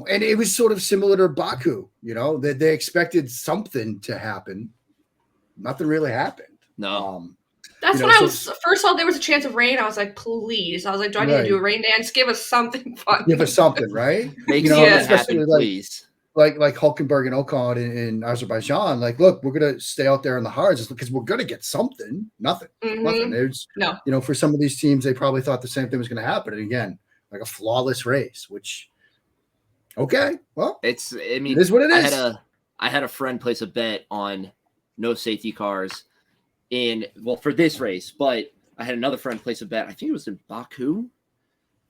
And it was sort of similar to Baku, that they expected something to happen. Nothing really happened. No. That's when I was first saw there was a chance of rain. I was like, please. I was like, do I need to do a rain dance? Give us something fun. Give us something, right? Especially please. Like Hulkenberg and Ocon in Azerbaijan. Like, look, we're gonna stay out there in the hards because we're gonna get something. Nothing. There's for some of these teams, they probably thought the same thing was gonna happen. And again, like a flawless race, which it is what it is. I had a friend place a bet on no safety cars for this race, but I had another friend place a bet. I think it was in Baku.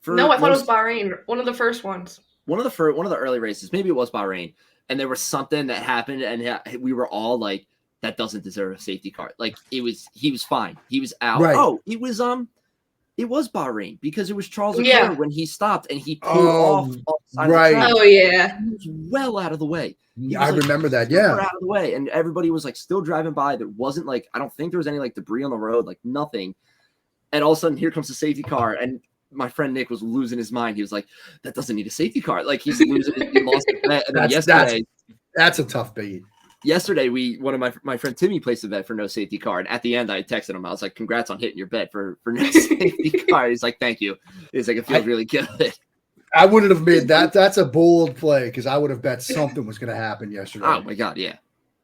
I thought it was Bahrain. One of the first ones. One of the early races. Maybe it was Bahrain. And there was something that happened, and we were all like, "That doesn't deserve a safety car." Like he was fine. He was out. Right. Oh, it was Bahrain because it was Charles Leclerc when he stopped and he pulled off the side of the track. Oh yeah, he was well out of the way. I remember that. Yeah, out of the way, and everybody was like still driving by. There wasn't like I don't think there was any like debris on the road, like nothing. And all of a sudden, here comes the safety car, and my friend Nick was losing his mind. He was like, "That doesn't need a safety car." Like he's losing. He lost the bet. And then yesterday, that's a tough beat. Yesterday, one of my friend Timmy placed a bet for no safety car, and at the end, I texted him. I was like, "Congrats on hitting your bet for no safety car." He's like, "Thank you." He's like, "It feels really good." I wouldn't have made that. That's a bold play because I would have bet something was going to happen yesterday. Oh my god, yeah.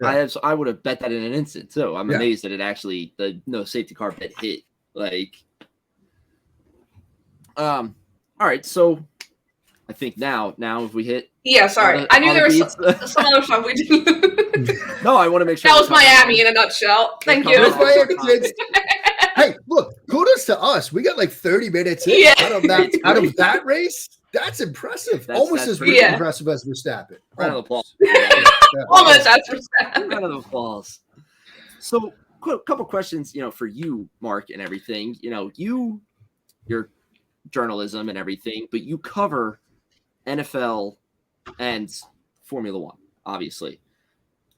I would have bet that in an instant too. I'm amazed that it actually the no safety car bet hit. Like, all right, so I think now if we hit. Yeah, sorry. I knew there was some other stuff we did. No, I want to make sure. That was Miami in a nutshell. Thank you. Hey, look, kudos to us. We got like 30 minutes in out of that race. That's impressive. Almost as impressive as Verstappen. Round of applause. Almost as Verstappen. Round of applause. So, a couple questions, for you, Mark, and everything. Your journalism and everything, but you cover NFL and Formula One, obviously.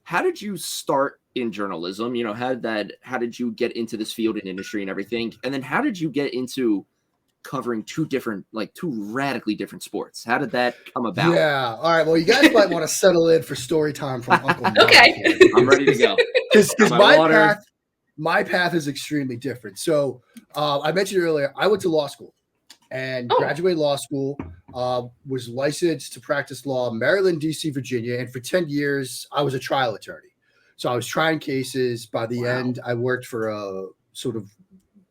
How did you start in journalism? How did you get into this field and industry and everything? And then how did you get into covering two radically different sports? How did that come about? Yeah. All right. Well, you guys might want to settle in for story time from Uncle Mark. Okay. I'm ready to go. Because my path is extremely different. So I mentioned earlier, I went to law school and graduated law school, was licensed to practice law in Maryland, D.C., Virginia. And for 10 years, I was a trial attorney. So I was trying cases. By the end, I worked for a sort of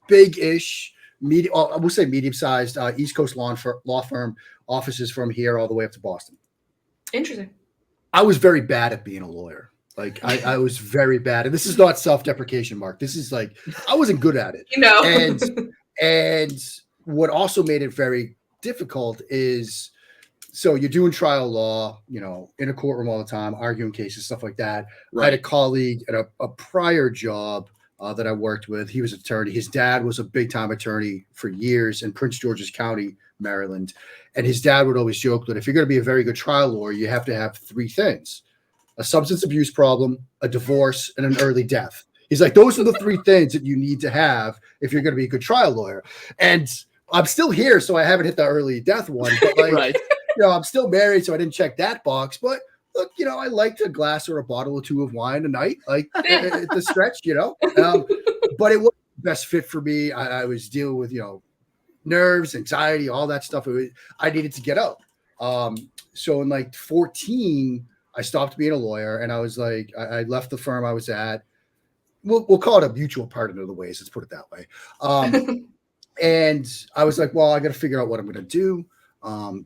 big-ish, I will say medium-sized East Coast law firm, offices from here all the way up to Boston. Interesting. I was very bad at being a lawyer. Like I was very bad. And this is not self-deprecation, Mark. This is like, I wasn't good at it. And what also made it very difficult is, so you're doing trial law, in a courtroom all the time, arguing cases, stuff like that. Right. I had a colleague at a prior job that I worked with. He was an attorney. His dad was a big time attorney for years in Prince George's County, Maryland. And his dad would always joke that if you're going to be a very good trial lawyer, you have to have three things: a substance abuse problem, a divorce, and an early death. He's like, those are the three things that you need to have if you're going to be a good trial lawyer. And I'm still here, so I haven't hit the early death one. But like, Right. I'm still married, so I didn't check that box. But look, I liked a glass or a bottle or two of wine a night, like at the stretch, but it wasn't the best fit for me. I was dealing with, nerves, anxiety, all that stuff. I needed to get out. So in like 14, I stopped being a lawyer, and I was like, I left the firm I was at. We'll call it a mutual partner of the ways. Let's put it that way. And I was like, well, I got to figure out what I'm going to do.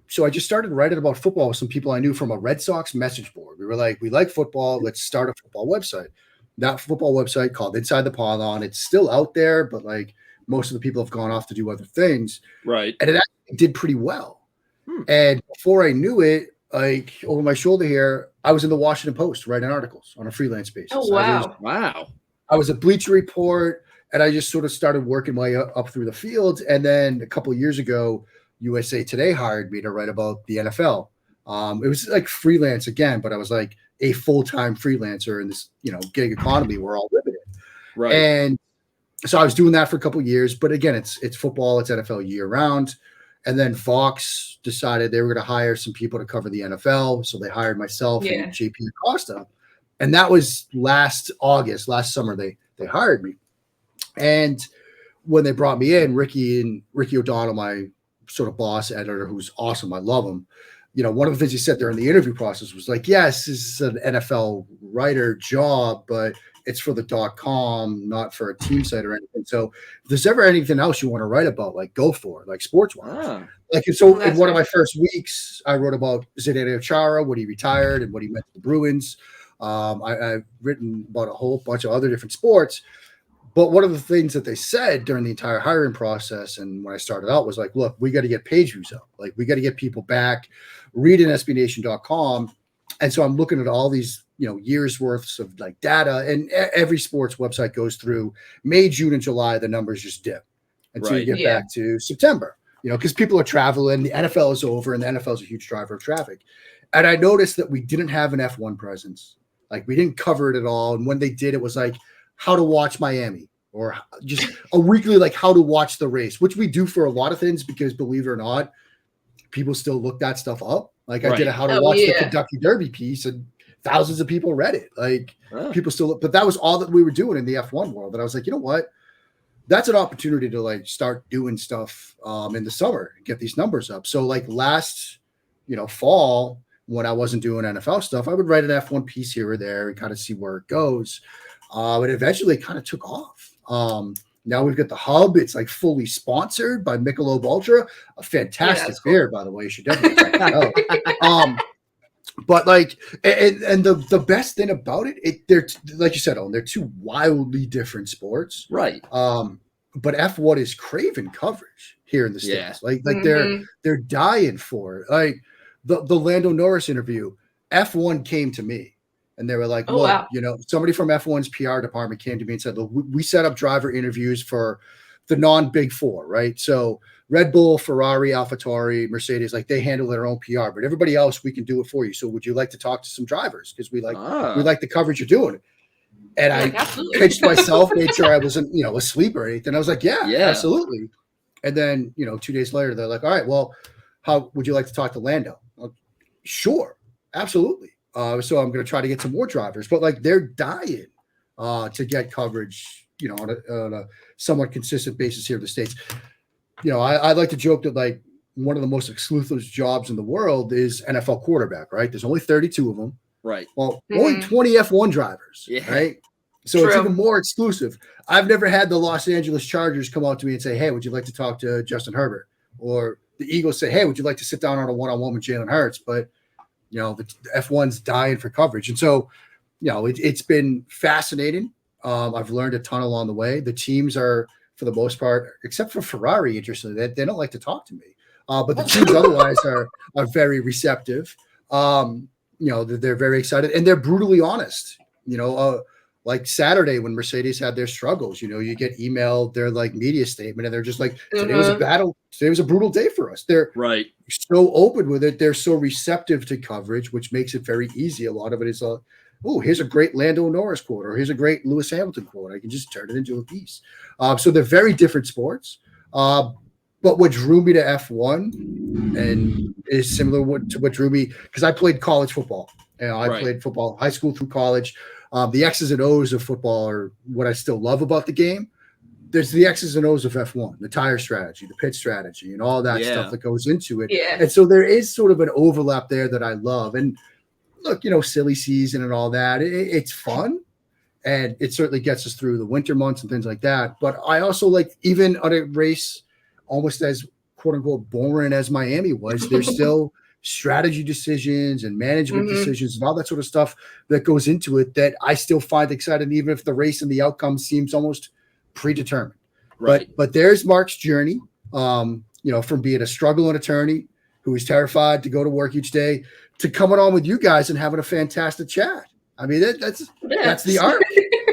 So I just started writing about football with some people I knew from a Red Sox message board. We were like, we like football. Let's start a football website. That football website called Inside the Pylon. It's still out there, but like most of the people have gone off to do other things. Right. And it actually did pretty well. And before I knew it, like over my shoulder here, I was in the Washington Post writing articles on a freelance basis. Oh, wow. Wow. I was at Bleacher Report, and I just sort of started working my way up through the field. And then a couple of years ago, USA Today hired me to write about the NFL. It was like freelance again, but I was like a full-time freelancer in this, gig economy we're all living in. Right. And so I was doing that for a couple of years, but again, it's football, it's NFL year round. And then Fox decided they were going to hire some people to cover the NFL. So they hired myself and JP Acosta. And that was last summer, they hired me. And when they brought me in, Ricky O'Donnell, my sort of boss editor, who's awesome, I love him. One of the things he said during the interview process was like, yes, this is an NFL writer job, but it's for the .com, not for a team site or anything. So if there's ever anything else you want to write about, like go for it, like sports-wise. So in one of my first weeks, I wrote about Zdeno Chara, when he retired and what he meant to the Bruins. I've written about a whole bunch of other different sports. But one of the things that they said during the entire hiring process and when I started out was like, look, we got to get page views up. Like we got to get people back reading SBNation.com. And so I'm looking at all these, years worth of like data, and every sports website goes through May, June, and July. The numbers just dip until you get back to September, because people are traveling. The NFL is over, and the NFL is a huge driver of traffic. And I noticed that we didn't have an F1 presence. Like we didn't cover it at all. And when they did, it was like how to watch Miami, or just a weekly, like how to watch the race, which we do for a lot of things, because believe it or not, people still look that stuff up. Like I did a how to watch the Kentucky Derby piece, and thousands of people read it. Like people still look, but that was all that we were doing in the F1 world. And I was like, you know what? That's an opportunity to like start doing stuff in the summer, get these numbers up. So like last, fall, when I wasn't doing NFL stuff, I would write an F1 piece here or there and kind of see where it goes. But eventually it kind of took off. Now we've got the Hub. It's like fully sponsored by Michelob Ultra, a fantastic beer, by the way. You should definitely check it out. But like, and the best thing about it, they're like you said, Owen, they're two wildly different sports, right? But F1 is craving coverage here in the States. Like they're dying for it. Like the Lando Norris interview, F1 came to me. And they were like, look, somebody from F1's PR department came to me and said, look, we set up driver interviews for the non-big four, right? So Red Bull, Ferrari, AlphaTauri, Mercedes, like they handle their own PR, but everybody else, we can do it for you. So would you like to talk to some drivers? Because we like the coverage you're doing. And I pitched myself, made sure I wasn't, asleep or anything. I was like, yeah, absolutely. And then, 2 days later, they're like, all right, well, how would you like to talk to Lando? Sure, absolutely. So I'm going to try to get some more drivers, but like they're dying to get coverage, on a somewhat consistent basis here in the States. I like to joke that like one of the most exclusive jobs in the world is NFL quarterback, right? There's only 32 of them. Right. Well, only 20 F1 drivers, right? So it's even more exclusive. I've never had the Los Angeles Chargers come out to me and say, hey, would you like to talk to Justin Herbert? Or the Eagles say, hey, would you like to sit down on a one-on-one with Jalen Hurts? But the F1's dying for coverage. And so, it's been fascinating. I've learned a ton along the way. The teams are, for the most part, except for Ferrari, interestingly, they don't like to talk to me. But the teams otherwise are very receptive. They're very excited, and they're brutally honest. A like Saturday when Mercedes had their struggles, you get emailed their like media statement and they're just like, today was a battle. Today was a brutal day for us. They're so open with it. They're so receptive to coverage, which makes it very easy. A lot of it is, here's a great Lando Norris quote, or here's a great Lewis Hamilton quote. I can just turn it into a piece. So they're very different sports. But what drew me to F1 and is similar to what drew me, because I played college football. I played football high school through college. The X's and O's of football are what I still love about the game. There's the X's and O's of F1, the tire strategy, the pit strategy, and all that stuff that goes into it. Yeah. And so there is sort of an overlap there that I love. And look, silly season and all that. It's fun. And it certainly gets us through the winter months and things like that. But I also like, even on a race almost as quote unquote boring as Miami was, there's still strategy decisions and management decisions and all that sort of stuff that goes into it that I still find exciting, even if the race and the outcome seems almost predetermined. Right. But there's Mark's journey, from being a struggling attorney who is terrified to go to work each day to coming on with you guys and having a fantastic chat. I mean, that's the art.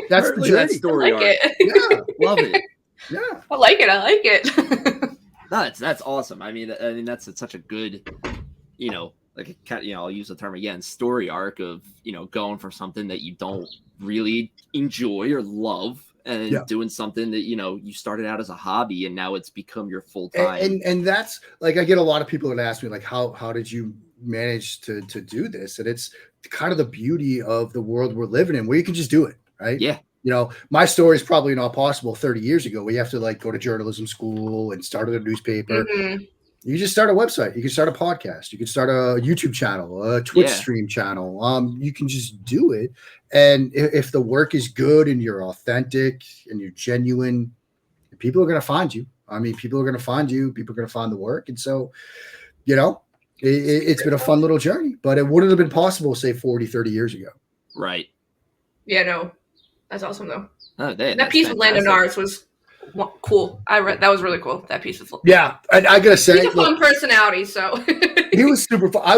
That's the journey. That story I like it. Yeah. Love it. Yeah. I like it. No, that's awesome. I mean, that's such a good, I'll use the term again, story arc of, going from something that you don't really enjoy or love and doing something that, you started out as a hobby and now it's become your full time. And that's like, I get a lot of people that ask me like, how did you manage to do this? And it's kind of the beauty of the world we're living in where you can just do it. Right. Yeah. My story is probably not possible 30 years ago. We have to like go to journalism school and start at a newspaper. You just start a website. You can start a podcast. You can start a YouTube channel, a Twitch stream channel. You can just do it. And if the work is good and you're authentic and you're genuine, people are going to find you. I mean, people are going to find you. People are going to find the work. And so, it's been a fun little journey, but it wouldn't have been possible, say 40, 30 years ago. Right. Yeah, no, that's awesome though. Oh, that piece with Lando Norris was cool. I read that was really cool. That piece of and I gotta say, he's a fun personality. So he was super fun. I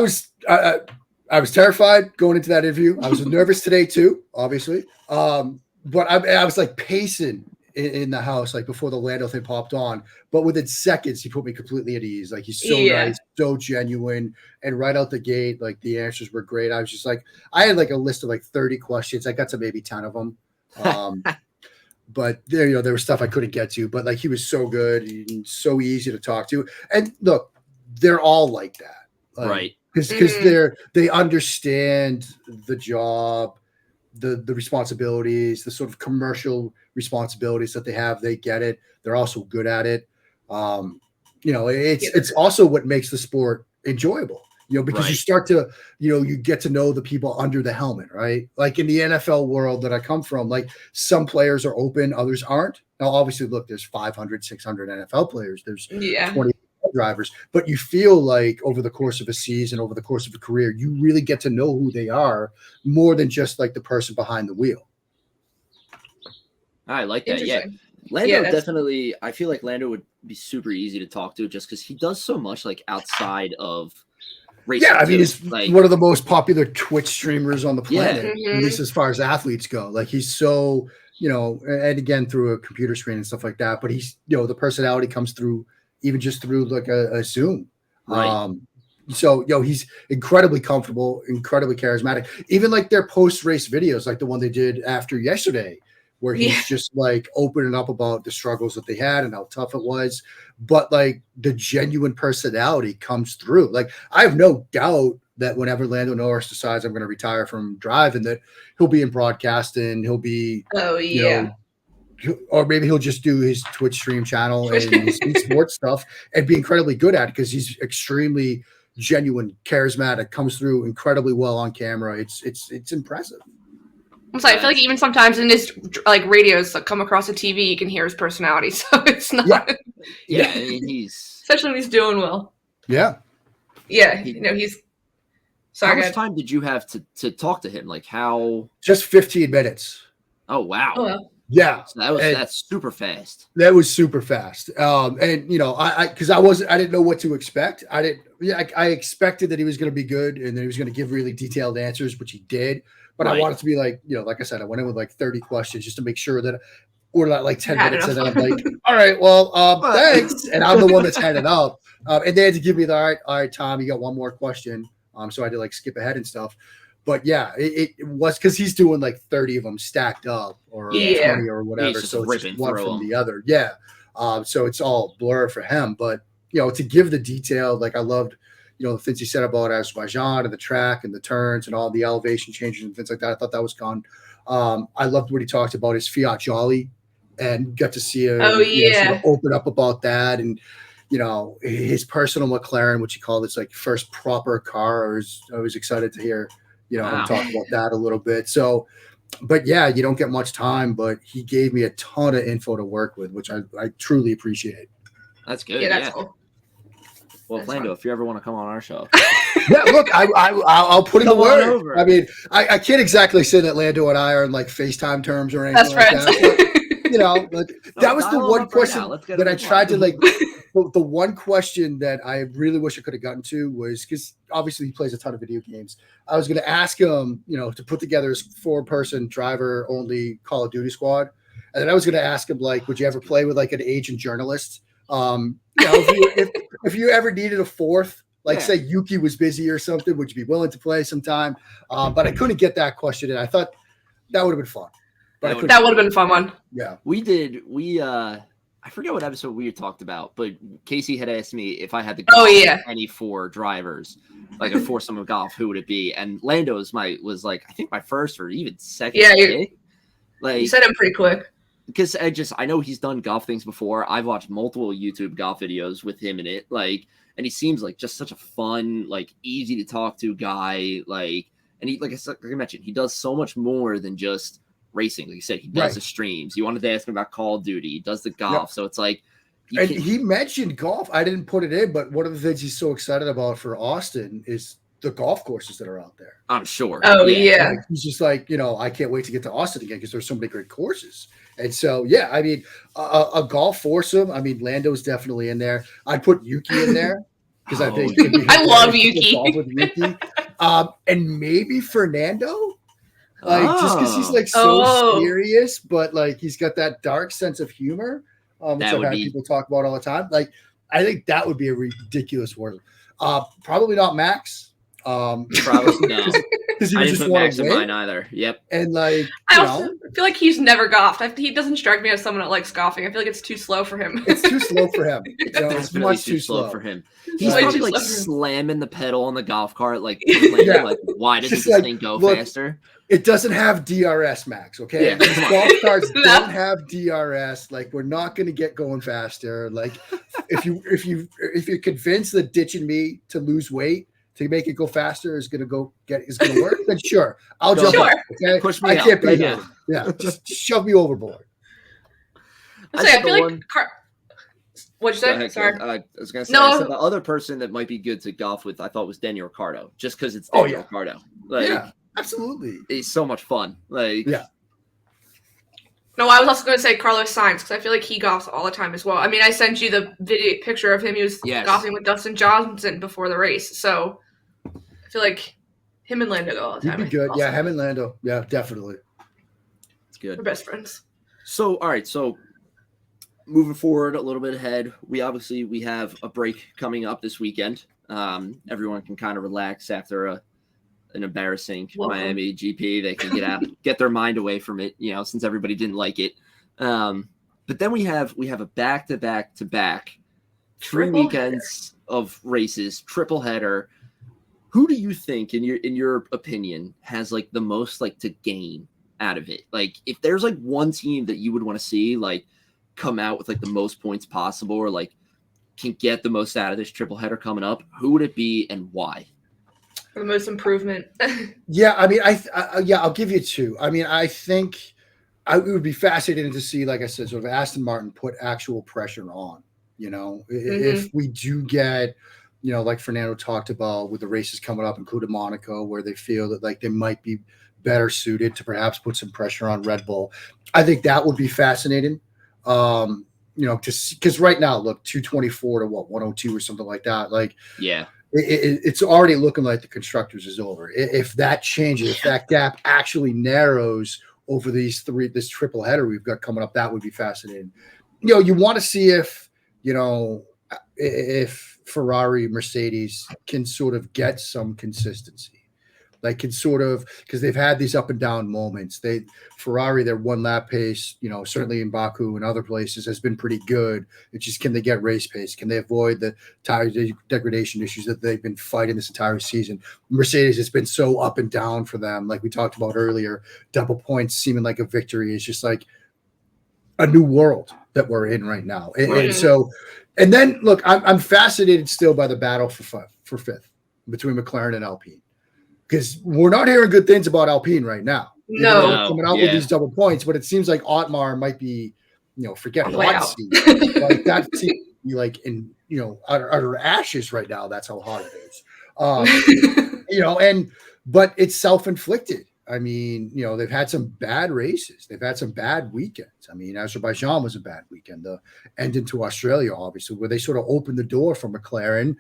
was terrified going into that interview. I was nervous today too, obviously. But I was like pacing in the house like before the Lando thing popped on. But within seconds, he put me completely at ease. Like he's so nice, so genuine, and right out the gate, like the answers were great. I was just like, I had like a list of like 30 questions. I got to maybe 10 of them. But there were stuff I couldn't get to, but like he was so good and so easy to talk to. And look, they're all like that, right? Because they understand the job, the responsibilities, the sort of commercial responsibilities that they have. They get it. They're also good at it. It's also what makes the sport enjoyable. Because you start to, you get to know the people under the helmet, right? Like in the NFL world that I come from, like some players are open, others aren't. Now, obviously, look, there's 500, 600 NFL players. There's 20 drivers. But you feel like over the course of a season, over the course of a career, you really get to know who they are more than just like the person behind the wheel. I like that. Yeah. Lando definitely, I feel like Lando would be super easy to talk to just because he does so much like outside of racing. Yeah, I mean, he's like one of the most popular Twitch streamers on the planet, at least as far as athletes go. Like he's so, and again, through a computer screen and stuff like that, but he's, the personality comes through even just through like a Zoom. Right. So, he's incredibly comfortable, incredibly charismatic. Even like their post-race videos, like the one they did after yesterday, where he's just like opening up about the struggles that they had and how tough it was. But like the genuine personality comes through. Like I have no doubt that whenever Lando Norris decides I'm going to retire from driving, that he'll be in broadcasting, he'll be, or maybe he'll just do his Twitch stream channel and his sports stuff and be incredibly good at it because he's extremely genuine, charismatic, comes through incredibly well on camera. It's impressive. I'm sorry, I feel like even sometimes in his like radios that come across the TV, you can hear his personality. So it's not. Yeah. I mean, he's especially when he's doing well. Yeah. Yeah. He's. Sorry. How much time did you have to talk to him? Like how? Just 15 minutes. Oh wow. Oh, well. Yeah. So that's super fast. That was super fast. And I didn't know what to expect. I expected that he was going to be good and that he was going to give really detailed answers, which he did. But Right. I want it to be like, like I said, I went in with like 30 questions just to make sure that we're not like 10 minutes. And then I'm like, all right, well, thanks. And I'm the one that's headed up. And they had to give me the, all right, Tom, you got one more question. So I had to like skip ahead and stuff. But yeah, it was because he's doing like 30 of them stacked up or 20 or whatever. So it's just one from the other. Yeah. So it's all blur for him. But, to give the detail, like I loved, the things he said about Azerbaijan and the track and the turns and all the elevation changes and things like that. I thought that was fun. I loved what he talked about his Fiat Jolly and got to see him sort of open up about that. And, his personal McLaren, which he called his like first proper car. I was excited to hear, him talk about that a little bit. So, but yeah, you don't get much time, but he gave me a ton of info to work with, which I truly appreciate. That's good. Yeah, that's cool. Well, Lando, if you ever want to come on our show. Yeah, look, I'll put in the word. I mean, I can't exactly say that Lando and I are in like FaceTime terms or anything like that. But, that was the one question that I tried to like. The one question that I really wish I could have gotten to was because obviously he plays a ton of video games. I was going to ask him, to put together his 4-person driver only Call of Duty squad, and then I was going to ask him like, would you ever play with like an agent journalist? If you ever needed a fourth, like say Yuki was busy or something, would you be willing to play sometime? But I couldn't get that question in. I thought that would have been fun. That would have been a fun one. Yeah. I forget what episode we had talked about, but Casey had asked me if I had to go any 4 drivers, like a foursome of golf, who would it be? And Lando was like, I think my first or even second. Yeah, you said him pretty quick. Because I know he's done golf things before. I've watched multiple YouTube golf videos with him in it, and he seems like just such a fun, like easy to talk to guy, and he like I mentioned, he does so much more than just racing. Like you said, he does the streams. You wanted to ask him about Call of Duty. He does the golf. So it's like, he mentioned golf. I didn't put it in, but one of the things he's so excited about for Austin is the golf courses that are out there. I'm sure. Oh yeah. Like, he's just like, I can't wait to get to Austin again because there's so many great courses. And so, yeah, I mean, a golf foursome. I mean, Lando's definitely in there. I'd put Yuki in there because I think I love Yuki. With Yuki. And maybe Fernando. Just because he's like so serious, but like he's got that dark sense of humor, which I've had people talk about all the time. Like, I think that would be a ridiculous word. Probably not Max. Probably no. Because he I would didn't just put want Max to in win. mine either. Yep. And like, I also feel like he's never golfed. He doesn't strike me as someone that likes golfing. I feel like it's too slow for him. It's too slow for him. It's much too slow for him. He's way probably too like slow. slamming the pedal on the golf cart, like why doesn't this thing go faster? It doesn't have DRS, Max. Okay, these golf carts don't have DRS. Like, we're not going to get going faster. Like, if you're convinced that ditching me to lose weight to make it go faster is going to work, then sure, I'll jump up. Okay, push me. I can't be here. Yeah, just shove me overboard. I feel like. What'd you say? Ahead, sorry, I was going to say. So the other person that might be good to golf with, I thought, was Daniel Ricciardo, just because it's Daniel Ricciardo. Like, absolutely. He's so much fun. Like, No, I was also going to say Carlos Sainz because I feel like he golfs all the time as well. I mean, I sent you the video picture of him. He was golfing with Dustin Johnson before the race, so I feel like him and Lando go all the time. He'd be good. Yeah, him and Lando. Yeah, definitely. It's good. We're best friends. So, all right. So, moving forward a little bit ahead, we have a break coming up this weekend. Everyone can kind of relax after an embarrassing Miami GP. They can get their mind away from it, since everybody didn't like it. But then we have a back-to-back 3 weekends of races, triple header. Who do you think, in your opinion, has like the most like to gain out of it? Like, if there's like one team that you would want to see like come out with like the most points possible, or like can get the most out of this triple header coming up, who would it be and why? For the most improvement. Yeah, I mean, I'll give you 2. I mean, I think it would be fascinating to see, like I said, sort of Aston Martin put actual pressure on. If we do get, like Fernando talked about with the races coming up, including Monaco, where they feel that like they might be better suited to perhaps put some pressure on Red Bull. I think that would be fascinating. just because right now, look, 224 to 102 or something like that. Like, yeah, it's already looking like the constructors is over. If that changes, if that gap actually narrows over this triple header we've got coming up, that would be fascinating. You want to see if Ferrari, Mercedes can sort of get some consistency. Like can sort of, because they've had these up and down moments. Ferrari, their one lap pace, certainly in Baku and other places has been pretty good. It's just, can they get race pace? Can they avoid the tire degradation issues that they've been fighting this entire season? Mercedes has been so up and down for them. Like we talked about earlier, double points seeming like a victory is just like a new world that we're in right now. And then look, I'm fascinated still by the battle for fifth between McLaren and Alpine. Because we're not hearing good things about Alpine right now. No. Coming out with these double points, but it seems like Otmar might be, forget hot seat. Like that seems to be like in, utter ashes right now. That's how hot it is. But it's self-inflicted. I mean, they've had some bad races. They've had some bad weekends. I mean, Azerbaijan was a bad weekend. The end into Australia, obviously, where they sort of opened the door for McLaren.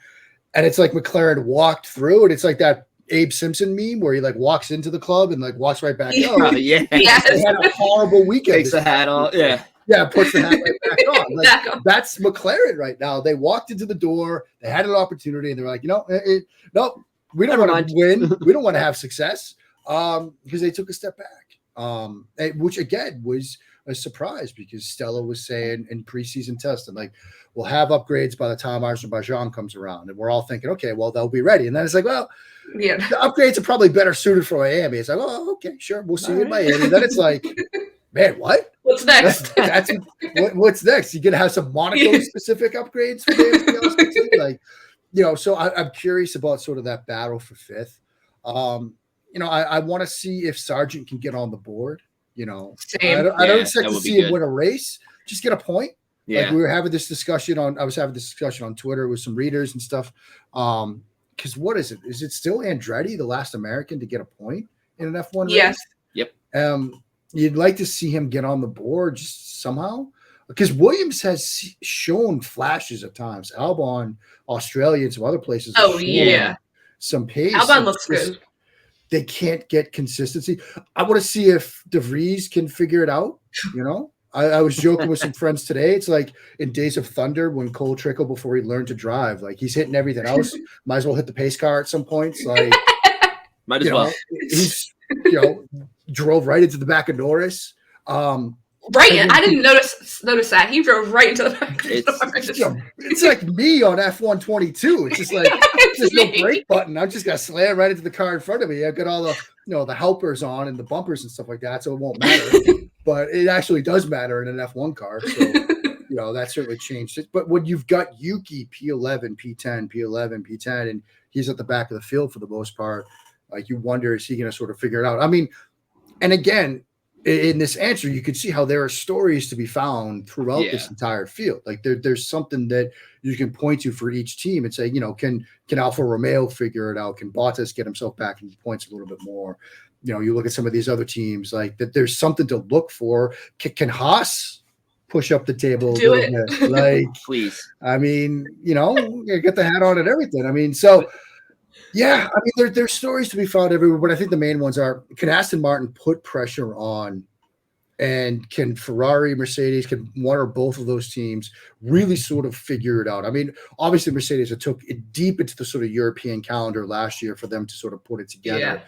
And it's like McLaren walked through it. It's like that Abe Simpson meme where he like walks into the club and like walks right back out. Yeah. Yes. They had a horrible weekend. Takes the hat off. Yeah. Yeah, puts the hat right back on. Like, that's McLaren right now. They walked into the door, they had an opportunity, and they're like, no, we don't want to win. We don't want to have success because they took a step back, which again was a surprise because Stella was saying in preseason testing, like, we'll have upgrades by the time Azerbaijan comes around. And we're all thinking, okay, well, they'll be ready. And then it's like, well, the upgrades are probably better suited for Miami. It's like, oh, okay, sure. We'll see you in Miami. And then it's like, man, what? What's next? What's next? You gonna have some Monaco-specific upgrades for the like, so I'm curious about sort of that battle for fifth. I want to see if Sargent can get on the board. Same. I don't expect to see him win a race. Just get a point. Yeah. Like we were having this discussion I was having this discussion on Twitter with some readers and stuff. Because what is it? Is it still Andretti, the last American to get a point in an F1 race? Yes. Yep. You'd like to see him get on the board just somehow. Because Williams has shown flashes at times. Albon, Australia, and some other places. Oh, yeah. Some pace. Albon looks good. They can't get consistency. I want to see if De Vries can figure it out. I was joking with some friends today. It's like in Days of Thunder when Cole Trickle, before he learned to drive, like he's hitting everything else. Might as well hit the pace car at some points. Like, might as well. He's drove right into the back of Norris. Right, I didn't notice that he drove right into the back of Norris. It's like me on F122. It's just like there's no brake button. I'm just gonna slam right into the car in front of me. I've got all the the helpers on and the bumpers and stuff like that, so it won't matter. But it actually does matter in an F1 car. So, that certainly changed it. But when you've got Yuki P11, P10, P11, P10, and he's at the back of the field for the most part, like you wonder, is he going to sort of figure it out? I mean, and again, in this answer, you could see how there are stories to be found throughout this entire field. Like there's something that you can point to for each team and say, can Alfa Romeo figure it out? Can Bottas get himself back into points a little bit more? You look at some of these other teams, like that. There's something to look for. Can Haas push up the table a little bit? Like, please. I mean, get the hat on and everything. I mean, so yeah. I mean, there's stories to be found everywhere, but I think the main ones are: can Aston Martin put pressure on, and can Ferrari, Mercedes, can one or both of those teams really sort of figure it out? I mean, obviously, Mercedes took it deep into the sort of European calendar last year for them to sort of put it together. Yeah.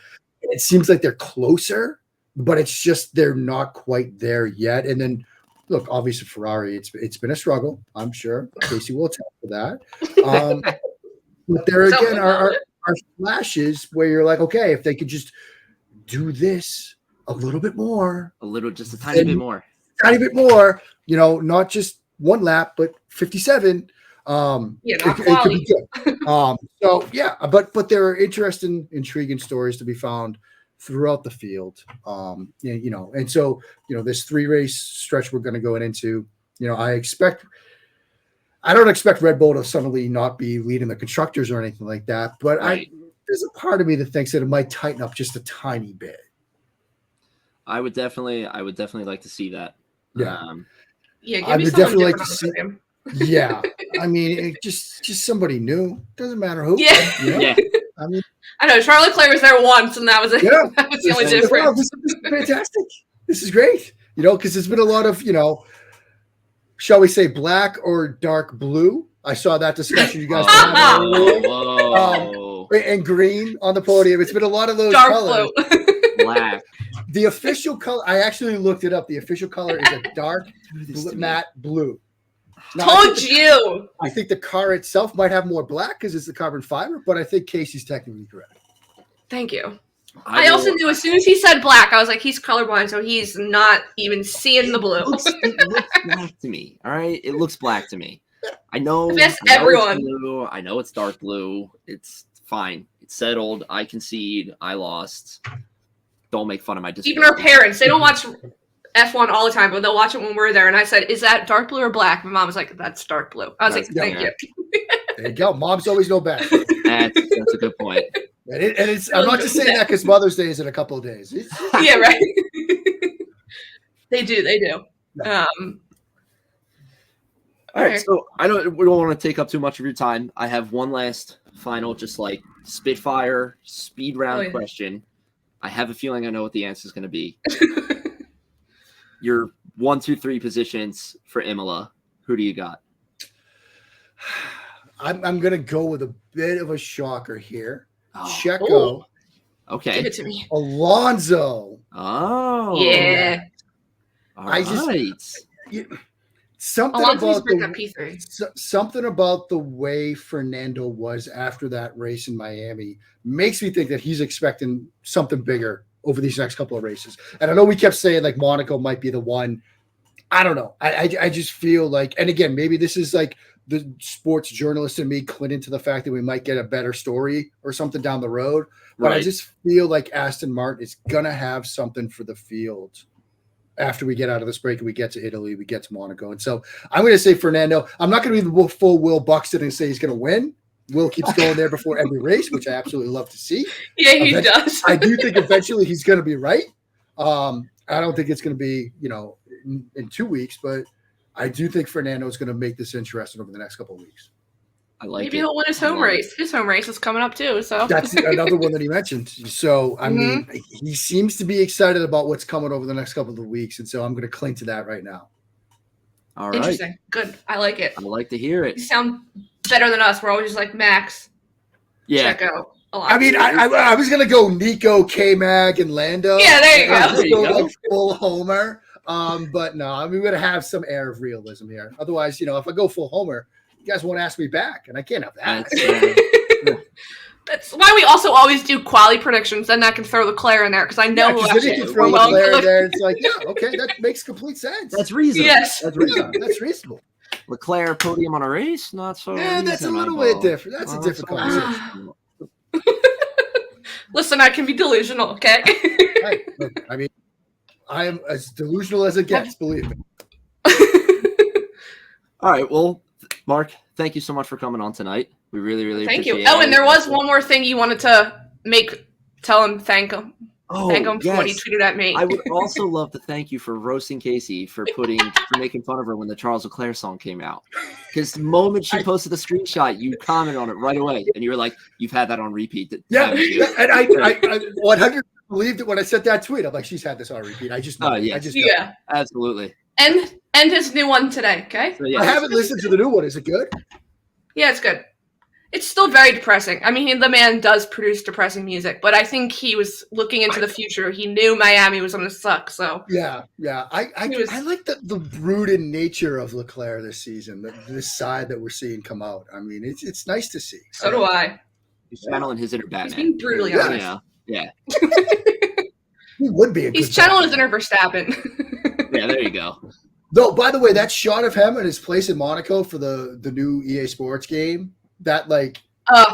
It seems like they're closer, but it's just they're not quite there yet. And then, look, obviously Ferrari, it's been a struggle. I'm sure Casey will attest to that. But there again are flashes where you're like, okay, if they could just do this a little bit more, just a tiny bit more, not just one lap, but 57. It could be good. So yeah, but there are interesting, intriguing stories to be found throughout the field. And so this 3-race stretch we're going to go into. I don't expect Red Bull to suddenly not be leading the constructors or anything like that, but there's a part of me that thinks that it might tighten up just a tiny bit. I would definitely like to see that. Yeah. Yeah, I give me would someone definitely like different to on the see. podium. Yeah, I mean, just somebody new. Doesn't matter who. Yeah. You know? Yeah. I mean, I know Charlotte Claire was there once, and that was it. yeah. That was the only Wow, difference. this is fantastic. This is great. You know, because there's been a lot of, shall we say, black or dark blue. I saw that discussion you guys were having earlier. Whoa. And green on the podium. It's been a lot of those Dark colors. blue. Black. The official color, I actually looked it up. The official color is a dark matte blue. Now, Told you. I think the car itself might have more black because it's the carbon fiber, but I think Casey's technically correct. Thank you. I also knew as soon as he said black, I was like, he's colorblind, so he's not even seeing the blue. It looks black to me. All right, it looks black to me. I know. That's I know everyone. It's blue. I know it's dark blue. It's fine. It's settled. I concede. I lost. Don't make fun of my decision. Even our parents, they don't watch F1 all the time, but they'll watch it when we're there. And I said, is that dark blue or black? My mom was like, that's dark blue. I was like, thank you. There you go. Moms always know best. That's a good point. And it's. I'm not just saying that because Mother's Day is in a couple of days. Yeah, right. They do. All right, so we don't want to take up too much of your time. I have one last final, just like Spitfire speed round question. I have a feeling I know what the answer is going to be. Your 1, 2, 3 positions for Imola. Who do you got? I'm going to go with a bit of a shocker here. Oh. Checo. Okay. Give it to me. Alonso. Oh. Yeah. All right. Something Alonso's about that P3. something about the way Fernando was after that race in Miami makes me think that he's expecting something bigger over these next couple of races. And I know we kept saying like Monaco might be the one. I don't know. I just feel like, and again, maybe this is like the sports journalist in me clinging to the fact that we might get a better story or something down the road. But I just feel like Aston Martin is going to have something for the field after we get out of this break and we get to Italy, we get to Monaco. And so I'm going to say Fernando. I'm not going to be the full Will Buxton and say he's going to win. Will keeps going there before every race, which I absolutely love to see. Yeah, he does. I do think eventually he's going to be right. I don't think it's going to be, in 2 weeks, but I do think Fernando is going to make this interesting over the next couple of weeks. I like Maybe it. he'll win his home race. His home race is coming up too. So that's another one that he mentioned. So I mean, he seems to be excited about what's coming over the next couple of weeks, and so I'm going to cling to that right now. All right. Interesting. Good. I like it. I like to hear it. You sound better than us. We're always just like Max. Yeah. Checo. A lot. I mean, I was going to go Nico, K-Mag, and Lando. Yeah, there you go. Just There you go. like full homer. But no, I mean, we're going to have some air of realism here. Otherwise, if I go full homer, you guys won't ask me back, and I can't have that. That's why we also always do quality predictions, and I can throw Leclerc in there because I know Then you can throw Leclerc in there. It's like, yeah, okay, that makes complete sense. That's reasonable. Yes. That's reasonable. That's reasonable. Leclerc podium on a race? Not so. Yeah, that's a little bit different. That's a different conversation. Listen, I can be delusional, okay? Right. Look, I mean, I am as delusional as it gets, believe me. All right. Well, Mark, thank you so much for coming on tonight. We really, really Thank appreciate you. it. Oh, and there was one more thing you wanted to tell him thank him Oh, for what he yes. tweeted at me. I would also love to thank you for roasting Casey for making fun of her when the Charles Leclerc song came out. Because the moment she posted the screenshot, you commented on it right away, and you were like, "You've had that on repeat." Yeah, haven't you?" and I 100 believed it when I sent that tweet. I'm like, she's had this on repeat. I just know. Yeah. I just know. Yeah. Absolutely. And his new one today, okay? So, yeah. I haven't listened to the new one. Is it good? Yeah, it's good. It's still very depressing. I mean, the man does produce depressing music, but I think he was looking into the future. He knew Miami was going to suck, so. Yeah. I like the brooded nature of Leclerc this season, this side that we're seeing come out. I mean, it's nice to see. So do I. He's channeling his inner He's Batman. being brutally honest. Yeah. He would be a He's good channeling his Batman. inner Verstappen. Yeah, there you go. Though, by the way, that shot of him at his place in Monaco for the new EA Sports game, that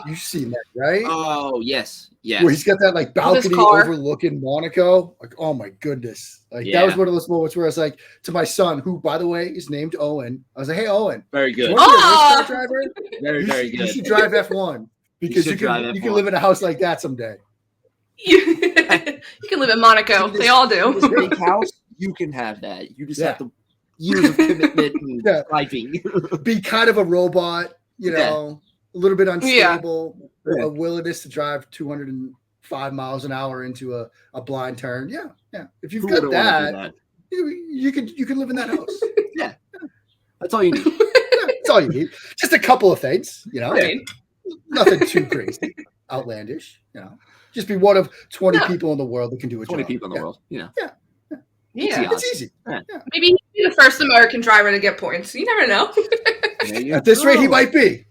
you've seen that, right? Oh, yes. Where he's got that balcony overlooking Monaco. Like, oh my goodness. That was one of those moments where I was like, to my son, who, by the way, is named Owen. I was like, hey, Owen. Very good. You want to be a race car driver? Very, very good. You should drive F1 because you can live in a house like that someday. You can live in Monaco. They all do. This big house, you can have that. You just have to years of commitment and typing. Be kind of a robot, you know, a little bit unstable, Yeah. a willingness to drive 205 miles an hour into a blind turn. Yeah. If you've Who got wouldn't wanna do that, you can live in that house. Yeah. That's all you need. That's all you need. Just a couple of things, you know. Right. Nothing too crazy, outlandish, you know. Just be one of 20 people in the world that can do a 20 job. people in the world, you know. Yeah. It's easy. Maybe he'd be the first American driver to get points. You never know. At this rate, he might be.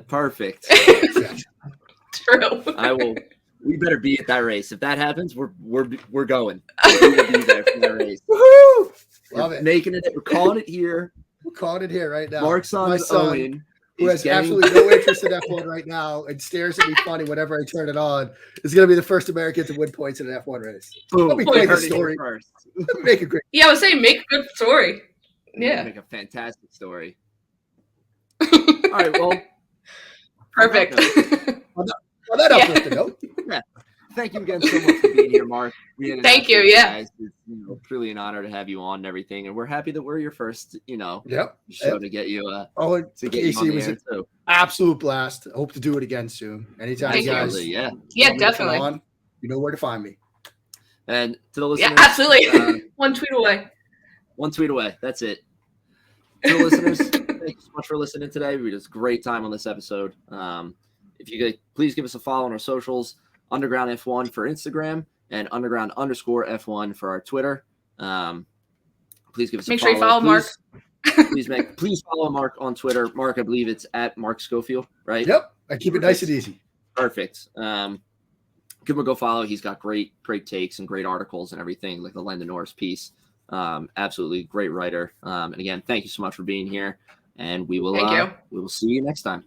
Perfect. True. We better be at that race. If that happens, we're going. We will be there for that race. Woohoo! Love it. Making it. We're calling it here. We're calling it here right now. Mark's on My son, Owen, who has absolutely no interest in F1 right now and stares at me funny whenever I turn it on, is going to be the first American to win points in an F1 race. Boom. That'd be We great heard it here story. first. Make a great. Yeah, I would say make a good story. Yeah. Make a fantastic story. All right. Well. Perfect. On that uplifting note. Yeah. Thank you again so much for being here, Mark. Thank you. Yeah. Guys. It's truly an honor to have you on and everything, and we're happy that we're your first, Yep. show to get you. And To get you on Casey the was air an too. absolute blast. Hope to do it again soon. Anytime you guys. Absolutely, yeah. Yeah, want me to come definitely. on, you know where to find me. And to the listeners, Yeah, absolutely. One tweet away. one tweet away. That's it. To the listeners, thank you so much for listening today. We had a great time on this episode. If you could please give us a follow on our socials, Underground F1 for Instagram and Underground_F1 for our Twitter. Please give us Make a sure you follow Mark. Please follow Mark on Twitter. Mark, I believe it's at Mark Schofield, right? Yep. I keep it nice and easy. Perfect. Give him a go follow. He's got great takes and great articles and everything, like the Lando Norris piece. Absolutely great writer. And again, thank you so much for being here. And we will Thank you. we will see you next time.